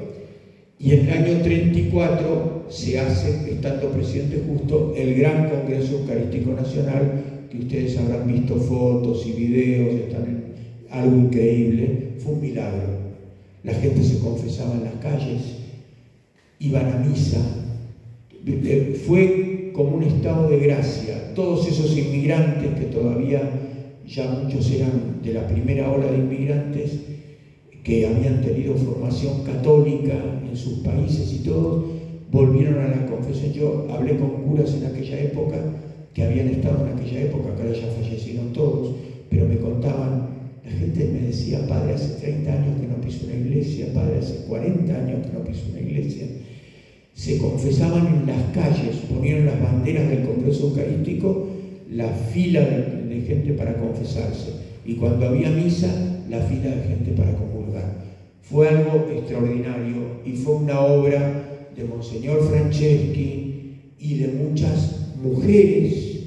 Y en el año 34 se hace, estando presidente Justo, el gran Congreso Eucarístico Nacional, que ustedes habrán visto fotos y videos, están en algo increíble. Fue un milagro. La gente se confesaba en las calles, iban a misa, fue como un estado de gracia. Todos esos inmigrantes, que todavía ya muchos eran de la primera ola de inmigrantes, que habían tenido formación católica en sus países y todos, volvieron a la confesión. Yo hablé con curas en aquella época, que habían estado en aquella época, que ahora ya fallecieron todos, pero me contaban La gente me decía, padre, hace 30 años que no piso una iglesia, padre, hace 40 años que no piso una iglesia. Se confesaban en las calles, ponían las banderas del Congreso Eucarístico, la fila de gente para confesarse. Y cuando había misa, la fila de gente para comulgar. Fue algo extraordinario y fue una obra de Monseñor Franceschi y de muchas mujeres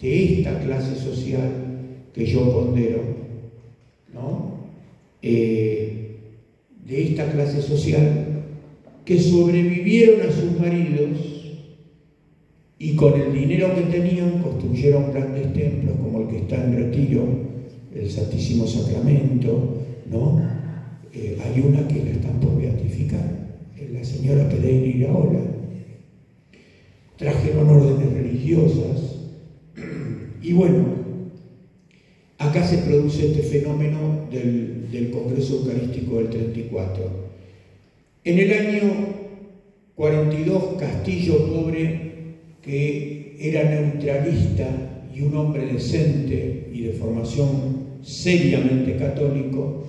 de esta clase social que yo pondero, ¿no? De esta clase social que sobrevivieron a sus maridos y con el dinero que tenían construyeron grandes templos como el que está en Retiro, el Santísimo Sacramento, ¿no? Hay una que la están por beatificar, la señora Pereira Iraola. Trajeron órdenes religiosas y bueno, acá se produce este fenómeno del Congreso Eucarístico del 34. En el año 42, Castillo Pobre, que era neutralista y un hombre decente y de formación seriamente católico,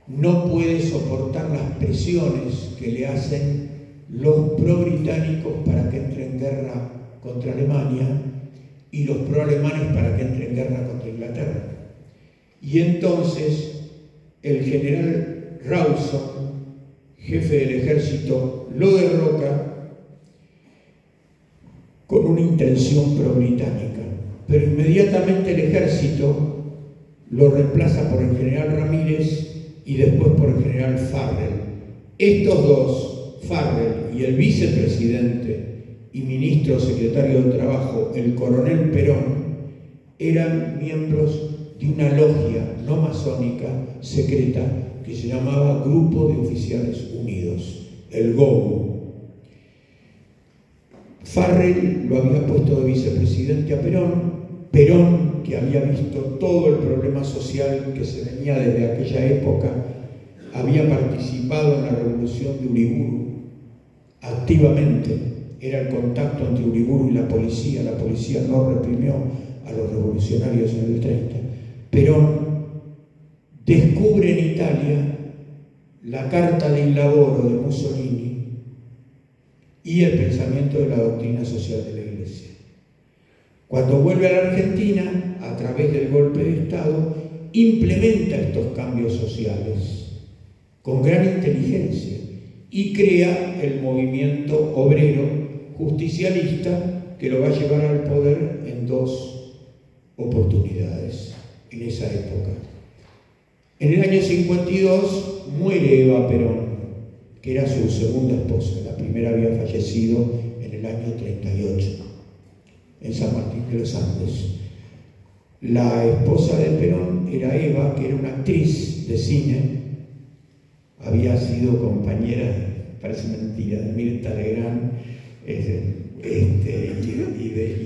no puede soportar las presiones que le hacen los pro-británicos para que entre en guerra contra Alemania y los pro-alemanes para que entre en guerra contra Inglaterra. Y entonces el general Rawson, jefe del ejército, lo derroca con una intención pro-británica. Pero inmediatamente el ejército lo reemplaza por el general Ramírez y después por el general Farrell. Estos dos, Farrell y el vicepresidente y ministro secretario de Trabajo, el coronel Perón, eran miembros de una logia no masónica secreta que se llamaba Grupo de Oficiales Unidos, el GOU. Farrell lo había puesto de vicepresidente a Perón, Perón, que había visto todo el problema social que se venía desde aquella época, había participado en la revolución de Uriburu activamente, era el contacto entre Uriburu y la policía no reprimió a los revolucionarios en el 30. Perón descubre en Italia la Carta del Lavoro de Mussolini y el pensamiento de la doctrina social de la Iglesia. Cuando vuelve a la Argentina, a través del golpe de Estado, implementa estos cambios sociales con gran inteligencia y crea el movimiento obrero justicialista que lo va a llevar al poder en dos oportunidades en esa época. En el año 52 muere Eva Perón, que era su segunda esposa. La primera había fallecido en el año 38, en San Martín de los Andes. La esposa de Perón era Eva, que era una actriz de cine, había sido compañera, parece mentira, de Mirta Legrand y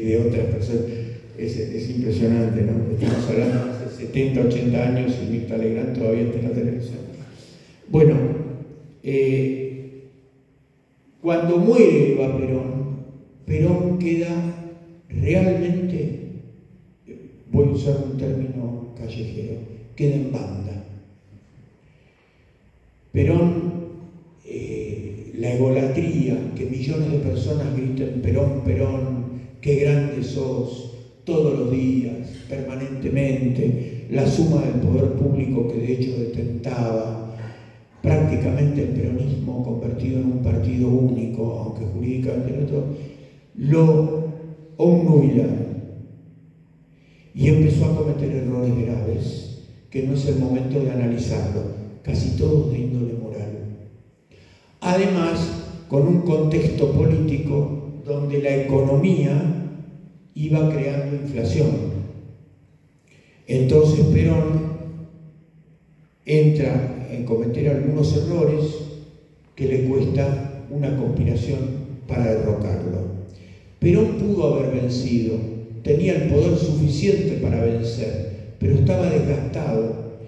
de otras personas. Es impresionante, ¿no? Estamos hablando de hace 70, 80 años y Mirta Legrand todavía está en la televisión. Bueno, cuando muere Eva Perón, Perón queda realmente, voy a usar un término callejero, queda en banda. Perón, la egolatría, que millones de personas griten Perón, Perón, qué grande sos, todos los días, permanentemente, la suma del poder público que de hecho detentaba, prácticamente el peronismo convertido en un partido único, aunque jurídicamente no todo, lo obnubilaron y empezó a cometer errores graves que no es el momento de analizarlo, casi todos de índole moral. Además, con un contexto político donde la economía iba creando inflación. Entonces Perón entra en cometer algunos errores que le cuesta una conspiración para derrocarlo. Perón pudo haber vencido, tenía el poder suficiente para vencer, pero estaba desgastado.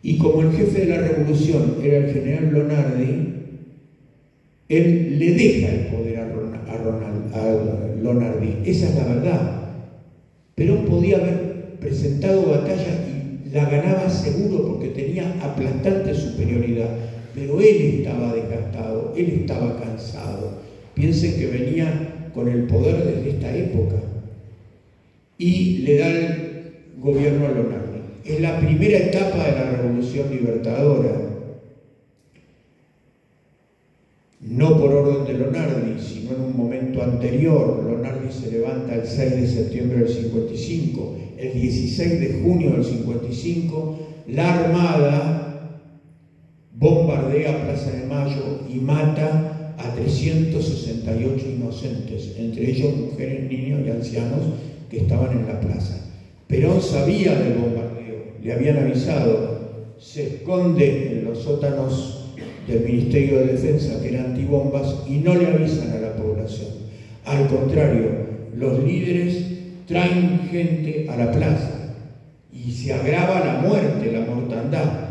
Y como el jefe de la revolución era el general Lonardi, él le deja el poder a Lonardi. Esa es la verdad. Perón podía haber presentado batalla y la ganaba seguro porque tenía aplastante superioridad, pero él estaba desgastado, él estaba cansado. Piensen que venía con el poder desde esta época y le da el gobierno a Lonardi. Es la primera etapa de la Revolución Libertadora. No por orden de Lonardi, sino en un momento anterior. Lonardi se levanta el 6 de septiembre del 55. El 16 de junio del 55, la Armada bombardea Plaza de Mayo y mata a 368 inocentes, entre ellos mujeres, niños y ancianos que estaban en la plaza. Perón sabía del bombardeo, le habían avisado, se esconde en los sótanos del Ministerio de Defensa, que eran antibombas, y no le avisan a la población. Al contrario, los líderes traen gente a la plaza y se agrava la muerte, la mortandad.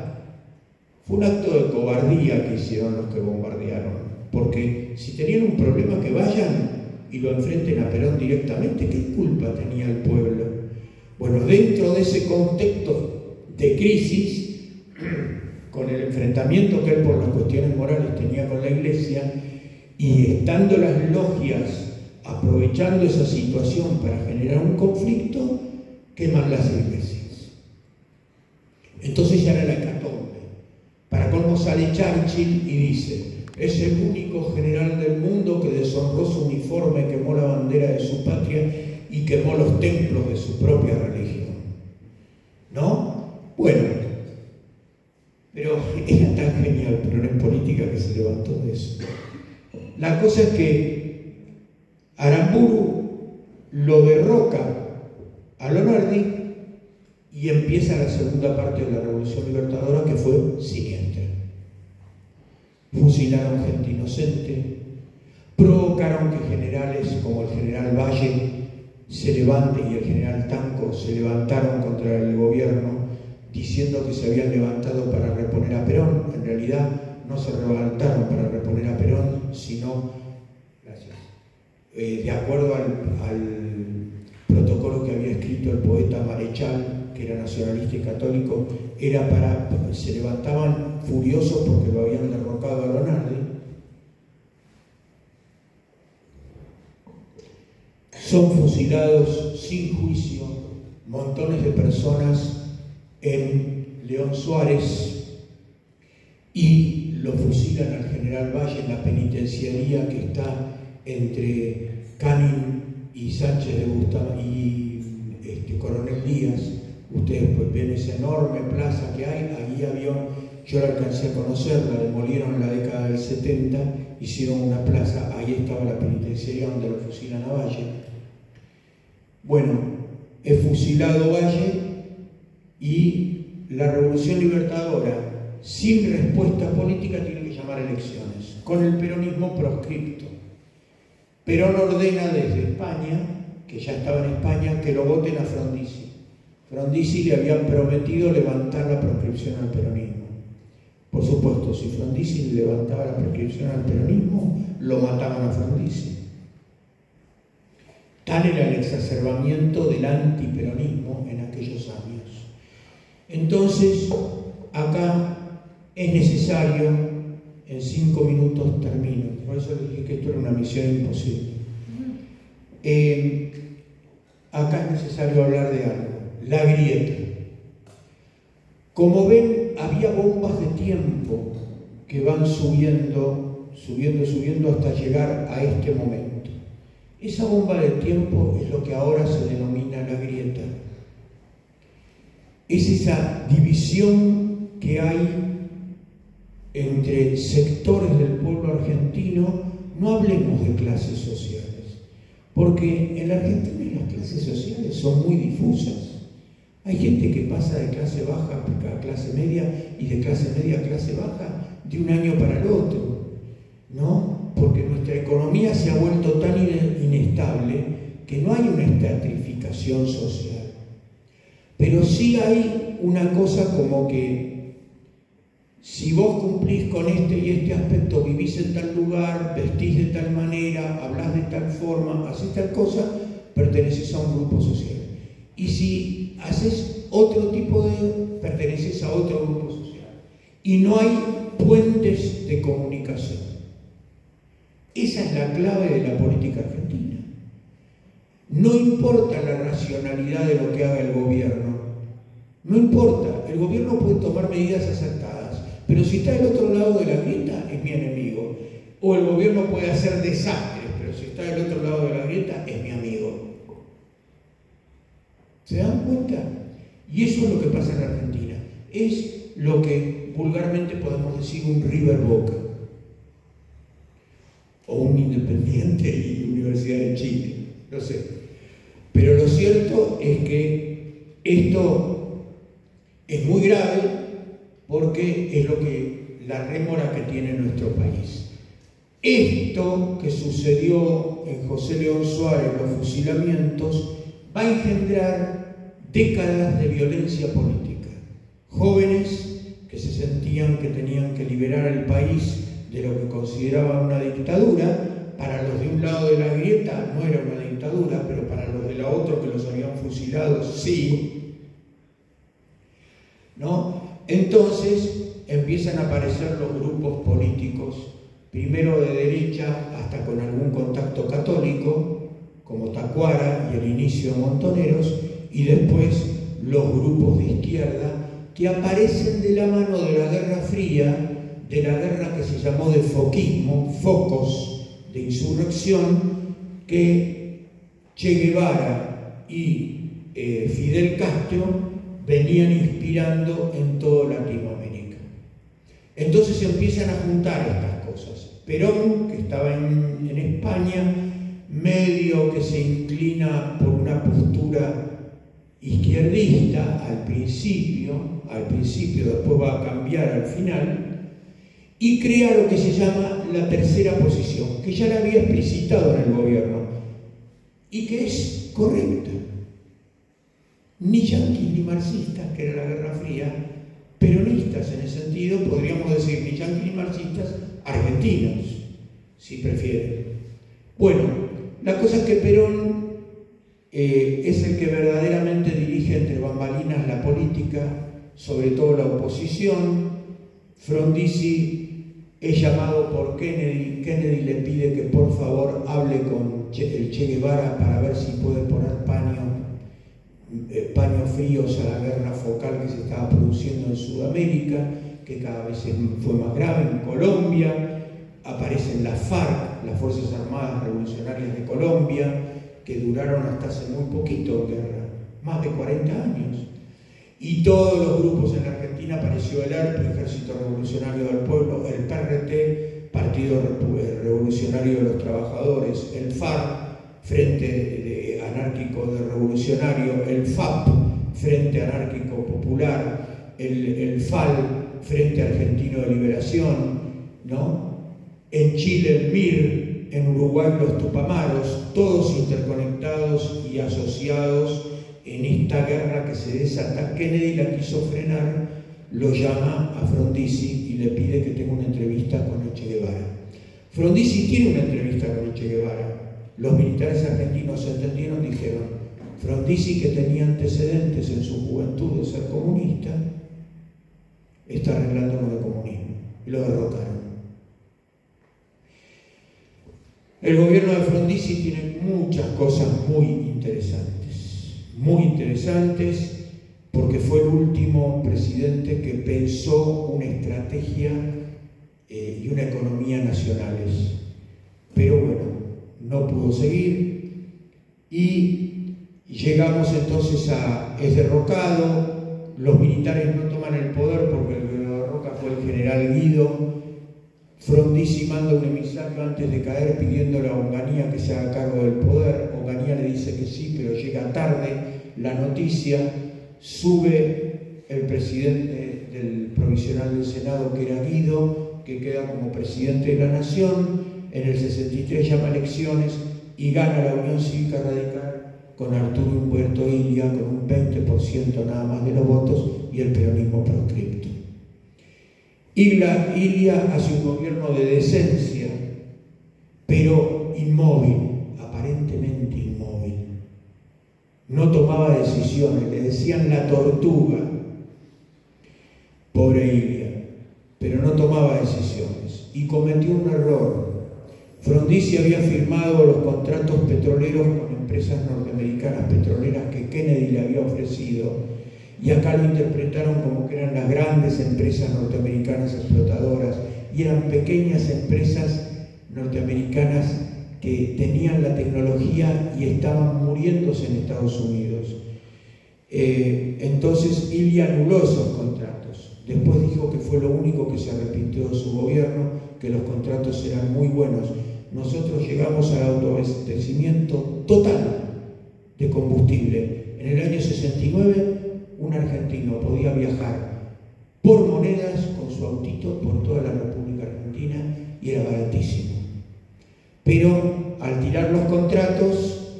Fue un acto de cobardía que hicieron los que bombardearon, porque si tenían un problema, que vayan y lo enfrenten a Perón directamente. ¿Qué culpa tenía el pueblo? Bueno, dentro de ese contexto de crisis, con el enfrentamiento que él por las cuestiones morales tenía con la Iglesia, y estando las logias aprovechando esa situación para generar un conflicto, queman las iglesias. Entonces ya era la hecatombe. Para colmo sale Churchill y dice: es el único general del mundo que deshonró su uniforme, quemó la bandera de su patria y quemó los templos de su propia religión. ¿No? Bueno, pero era tan genial Perón en política que se levantó de eso. La cosa es que Aramburu lo derroca a Lonardi y empieza la segunda parte de la Revolución Libertadora, que fue siniestra. Fusilaron gente inocente, provocaron que generales como el general Valle se levante y el general Tanco se levantaron contra el gobierno diciendo que se habían levantado para reponer a Perón. En realidad no se levantaron para reponer a Perón, sino de acuerdo al protocolo que había escrito el poeta Marechal, que era nacionalista y católico, se levantaban furiosos porque lo habían derrocado a Lonardi. Son fusilados sin juicio montones de personas en León Suárez y lo fusilan al general Valle en la penitenciaría que está entre Canning y Sánchez de Bustamante y Coronel Díaz. Ustedes pues ven esa enorme plaza que hay, allí yo la alcancé a conocer, la demolieron en la década del 70, hicieron una plaza, ahí estaba la penitenciaría donde lo fusilan a Valle. Bueno, es fusilado Valle y la Revolución Libertadora, sin respuesta política, tiene que llamar elecciones, con el peronismo proscripto. Perón ordena desde España, que ya estaba en España, que lo voten a Frondizi. Frondizi le habían prometido levantar la proscripción al peronismo. Por supuesto, si Frondizi levantaba la proscripción al peronismo, lo mataban a Frondizi. Tal era el exacerbamiento del antiperonismo en aquellos años. Entonces, acá es necesario, en 5 minutos termino, por eso les dije que esto era una misión imposible. Acá es necesario hablar de algo, la grieta. Como ven, había bombas de tiempo que van subiendo hasta llegar a este momento. Esa bomba de tiempo es lo que ahora se denomina la grieta. Es esa división que hay entre sectores del pueblo argentino. No hablemos de clases sociales, porque en la Argentina las clases sociales son muy difusas. Hay gente que pasa de clase baja a clase media y de clase media a clase baja de un año para el otro, ¿no? Porque nuestra economía se ha vuelto tan inestable que no hay una estratificación social. Pero sí hay una cosa como que si vos cumplís con este y este aspecto, vivís en tal lugar, vestís de tal manera, hablás de tal forma, hacés tal cosa, perteneces a un grupo social. Y si haces otro tipo de, perteneces a otro grupo social. Y no hay puentes de comunicación. Esa es la clave de la política argentina. No importa la racionalidad de lo que haga el gobierno. No importa. El gobierno puede tomar medidas acertadas, pero si está del otro lado de la grieta, es mi enemigo. O el gobierno puede hacer desastres, pero si está del otro lado de la grieta, es mi amigo. ¿Se dan cuenta? Y eso es lo que pasa en la Argentina. Es lo que vulgarmente podemos decir un River Boca. O un Independiente y Universidad de Chile. No sé. Pero lo cierto es que esto es muy grave porque es lo que la rémora que tiene nuestro país. Esto que sucedió en José León Suárez, los fusilamientos, va a engendrar décadas de violencia política. Jóvenes que se sentían que tenían que liberar al país de lo que consideraban una dictadura. Para los de un lado de la grieta no era una dictadura, pero para los de la otra que los habían fusilado, sí. ¿No? Entonces empiezan a aparecer los grupos políticos, primero de derecha hasta con algún contacto católico, como Tacuara y el inicio de Montoneros, y después los grupos de izquierda que aparecen de la mano de la Guerra Fría, de la guerra que se llamó de foquismo, focos de insurrección, que Che Guevara y Fidel Castro venían inspirando en toda Latinoamérica. Entonces se empiezan a juntar estas cosas. Perón, que estaba en España, medio que se inclina por una postura izquierdista al principio, después va a cambiar al final, y crea lo que se llama la tercera posición, que ya la había explicitado en el gobierno, y que es correcta. Ni yanquis ni marxistas, que era la Guerra Fría, peronistas en ese sentido, podríamos decir ni yanquis ni marxistas, argentinos, si prefieren. Bueno, la cosa es que Perón es el que verdaderamente dirige entre bambalinas la política, sobre todo la oposición. Frondizi es llamado por Kennedy. Kennedy le pide que por favor hable con el Che Guevara para ver si puede poner paños fríos a la guerra focal que se estaba produciendo en Sudamérica, que cada vez fue más grave. En Colombia aparecen las FARC, las Fuerzas Armadas Revolucionarias de Colombia, que duraron hasta hace muy poquito en guerra, más de 40 años. Y todos los grupos en la Argentina, apareció el ERP, el Ejército Revolucionario del Pueblo, el PRT, Partido Revolucionario de los Trabajadores, el FARC, Frente Anárquico de Revolucionario, el FAP, Frente Anárquico Popular, el FAL, Frente Argentino de Liberación, ¿no? En Chile el MIR, en Uruguay los Tupamaros, todos interconectados y asociados en esta guerra que se desata. Kennedy la quiso frenar, lo llama a Frondizi y le pide que tenga una entrevista con el Che Guevara. Frondizi tiene una entrevista con el Che Guevara. Los militares argentinos se entendieron, dijeron: Frondizi, que tenía antecedentes en su juventud de ser comunista, está arreglando con el comunismo. Y lo derrocaron. El gobierno de Frondizi tiene muchas cosas muy interesantes, porque fue el último presidente que pensó una estrategia y una economía nacionales. Pero bueno, no pudo seguir y llegamos entonces es derrocado. Los militares no toman el poder porque el que lo derroca fue el general Guido. Frondizi manda un emisario antes de caer pidiéndole a Onganía que se haga cargo del poder. Onganía le dice que sí, pero llega tarde la noticia. Sube el presidente del provisional del Senado, que era Guido, que queda como presidente de la Nación. En el 63 llama elecciones y gana la Unión Cívica Radical con Arturo Humberto Illia, con un 20% nada más de los votos, y el peronismo proscripto. Illia hace un gobierno de decencia, pero inmóvil, aparentemente inmóvil. no tomaba decisiones, le decían la tortuga, pobre Ilia, pero no tomaba decisiones y cometió un error. Frondizi había firmado los contratos petroleros con empresas norteamericanas petroleras que Kennedy le había ofrecido, y acá lo interpretaron como que eran las grandes empresas norteamericanas explotadoras, y eran pequeñas empresas norteamericanas que tenían la tecnología y estaban muriéndose en Estados Unidos. Entonces Ilia anuló esos contratos. Después dijo que fue lo único que se arrepintió de su gobierno, que los contratos eran muy buenos. Nosotros llegamos al autoabastecimiento total de combustible. En el año 69, un argentino podía viajar por monedas con su autito por toda la República Argentina y era baratísimo. Pero al tirar los contratos,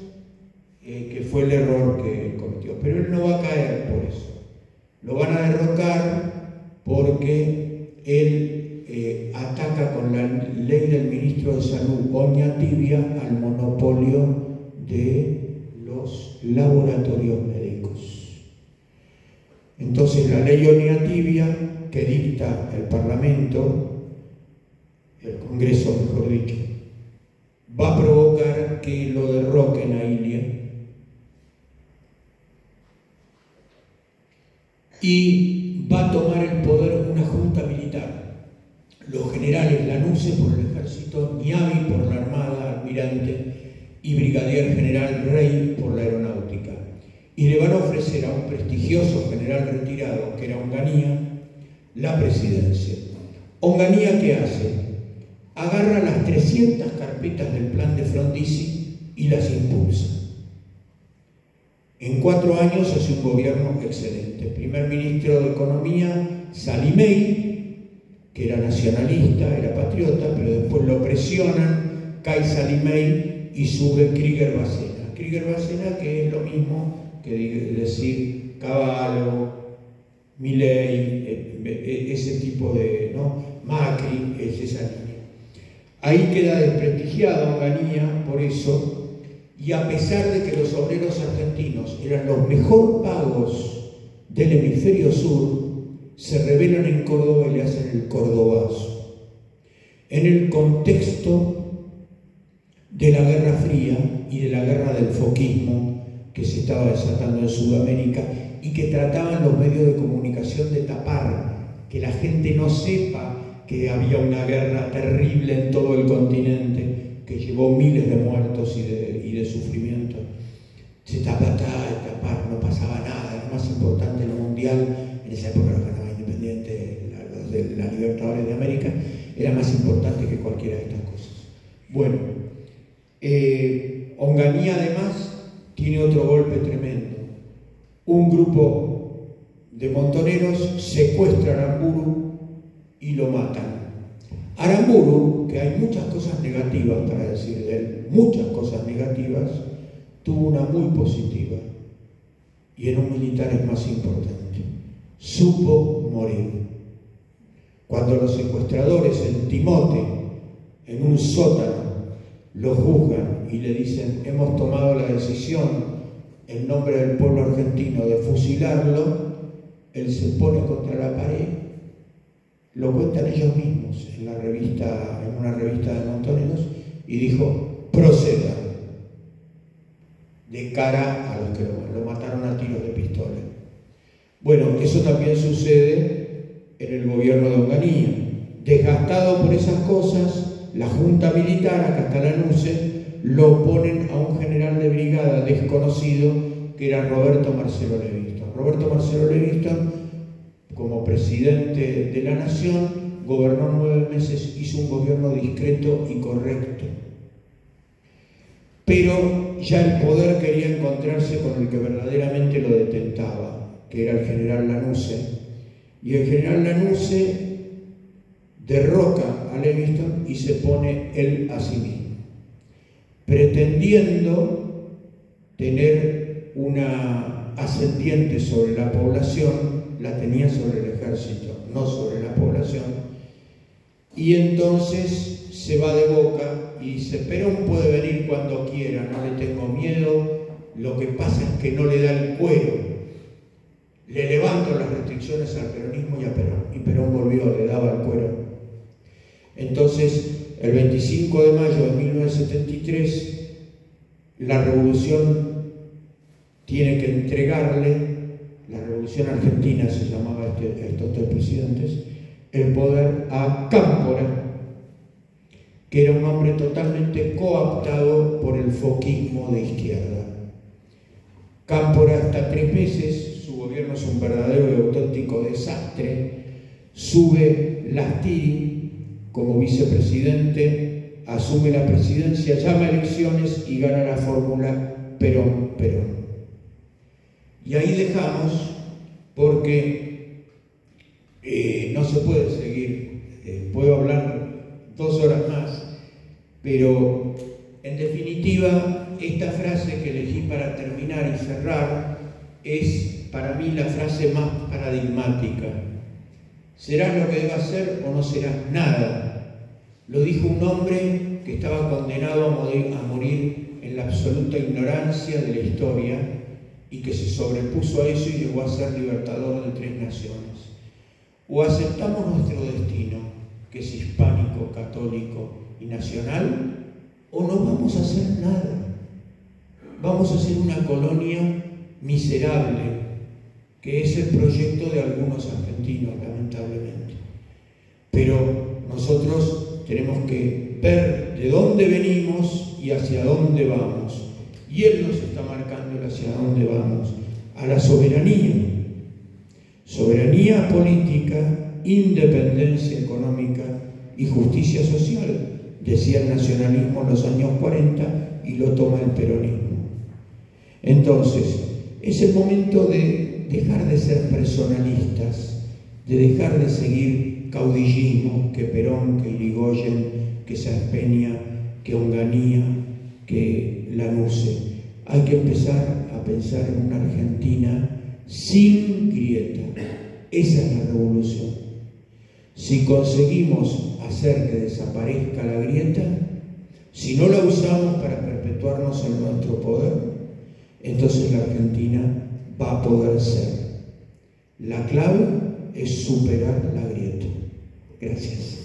que fue el error que cometió. Pero él no va a caer por eso. Lo van a derrocar porque él ataca con la ley del ministro de Salud, Oñatibia, al monopolio de los laboratorios médicos. Entonces la ley Oñatibia, que dicta el Parlamento, el Congreso mejor dicho, va a provocar que lo derroquen a Ilia y va a tomar el poder una junta militar. Los generales Lanuse por el ejército, Niavi por la armada, almirante, y brigadier general Rey por la aeronáutica. Y le van a ofrecer a un prestigioso general retirado, que era Onganía, la presidencia. Onganía, ¿qué hace? Agarra las 300 carpetas del plan de Frondizi y las impulsa. En 4 años hace un gobierno excelente. Primer ministro de Economía, Salimey, que era nacionalista, era patriota, pero después lo presionan, cae Salimey y sube Krieger Bacena. Krieger Bacena, que es lo mismo que decir Cavallo, Milei, ese tipo de, ¿no? Macri, es esa línea. Ahí queda desprestigiada Onganía por eso, y a pesar de que los obreros argentinos eran los mejor pagos del hemisferio sur, se rebelan en Córdoba y le hacen el cordobazo. En el contexto de la Guerra Fría y de la guerra del foquismo que se estaba desatando en Sudamérica y que trataban los medios de comunicación de tapar, que la gente no sepa que había una guerra terrible en todo el continente que llevó miles de muertos y de sufrimiento. Se tapaba, no pasaba nada. Lo más importante, el mundial, en esa época lo ganaba Independiente, los de la Libertadores de América, era más importante que cualquiera de estas cosas. Bueno, Onganía además tiene otro golpe tremendo. Un grupo de montoneros secuestra a Aramburu y lo matan. Aramburu, que hay muchas cosas negativas para decir de él, muchas cosas negativas, tuvo una muy positiva, y en un militar es más importante. Supo morir. Cuando los secuestradores en Timote, en un sótano, lo juzgan y le dicen: hemos tomado la decisión en nombre del pueblo argentino de fusilarlo, él se pone contra la pared. Lo cuentan ellos mismos en una revista de montoneros, y dijo: proceda, de cara a los que lo mataron a tiros de pistola. Bueno, eso también sucede en el gobierno de Onganía. Desgastado por esas cosas, la junta militar, acá está Lanuse, lo ponen a un general de brigada desconocido que era Roberto Marcelo Levingston. Roberto Marcelo Levingston, como presidente de la nación, gobernó 9 meses, hizo un gobierno discreto y correcto. Pero ya el poder quería encontrarse con el que verdaderamente lo detentaba, que era el general Lanuse. Y el general Lanuse derroca a Levingston y se pone él a sí mismo, pretendiendo tener una ascendiente sobre la población. La tenía sobre el ejército, no sobre la población, y entonces se va de boca y dice: Perón puede venir cuando quiera, no le tengo miedo, lo que pasa es que no le da el cuero. Le levanto las restricciones al peronismo y a Perón. Y Perón volvió, le daba el cuero. Entonces, el 25 de mayo de 1973, la revolución tiene que entregarle, la revolución argentina se llamaba a estos tres presidentes, el poder a Cámpora, que era un hombre totalmente cooptado por el foquismo de izquierda. Cámpora hasta 3 veces, su gobierno es un verdadero y auténtico desastre. Sube Lastiri como vicepresidente, asume la presidencia, llama a elecciones y gana la fórmula Perón-Perón. Y ahí dejamos, porque no se puede seguir, puedo hablar 2 horas más, pero en definitiva esta frase que elegí para terminar y cerrar es para mí la frase más paradigmática. Serás lo que debas ser o no serás nada. Lo dijo un hombre que estaba condenado a morir en la absoluta ignorancia de la historia y que se sobrepuso a eso y llegó a ser libertador de 3 naciones. O aceptamos nuestro destino, que es hispánico, católico y nacional, o no vamos a hacer nada. Vamos a ser una colonia miserable, que es el proyecto de algunos argentinos, lamentablemente. Pero nosotros tenemos que ver de dónde venimos y hacia dónde vamos. Y Él nos está marcando el hacia dónde vamos, a la soberanía. Soberanía política, independencia económica y justicia social, decía el nacionalismo en los años 40 y lo toma el peronismo. Entonces, es el momento de dejar de ser personalistas, de dejar de seguir caudillismo, que Perón, que Irigoyen, que Sáenz Peña, que Onganía, que Lanusse. Hay que empezar a pensar en una Argentina sin grieta. Esa es la revolución. Si conseguimos hacer que desaparezca la grieta, si no la usamos para perpetuarnos en nuestro poder, entonces la Argentina va a poder ser. La clave es superar la grieta. Gracias.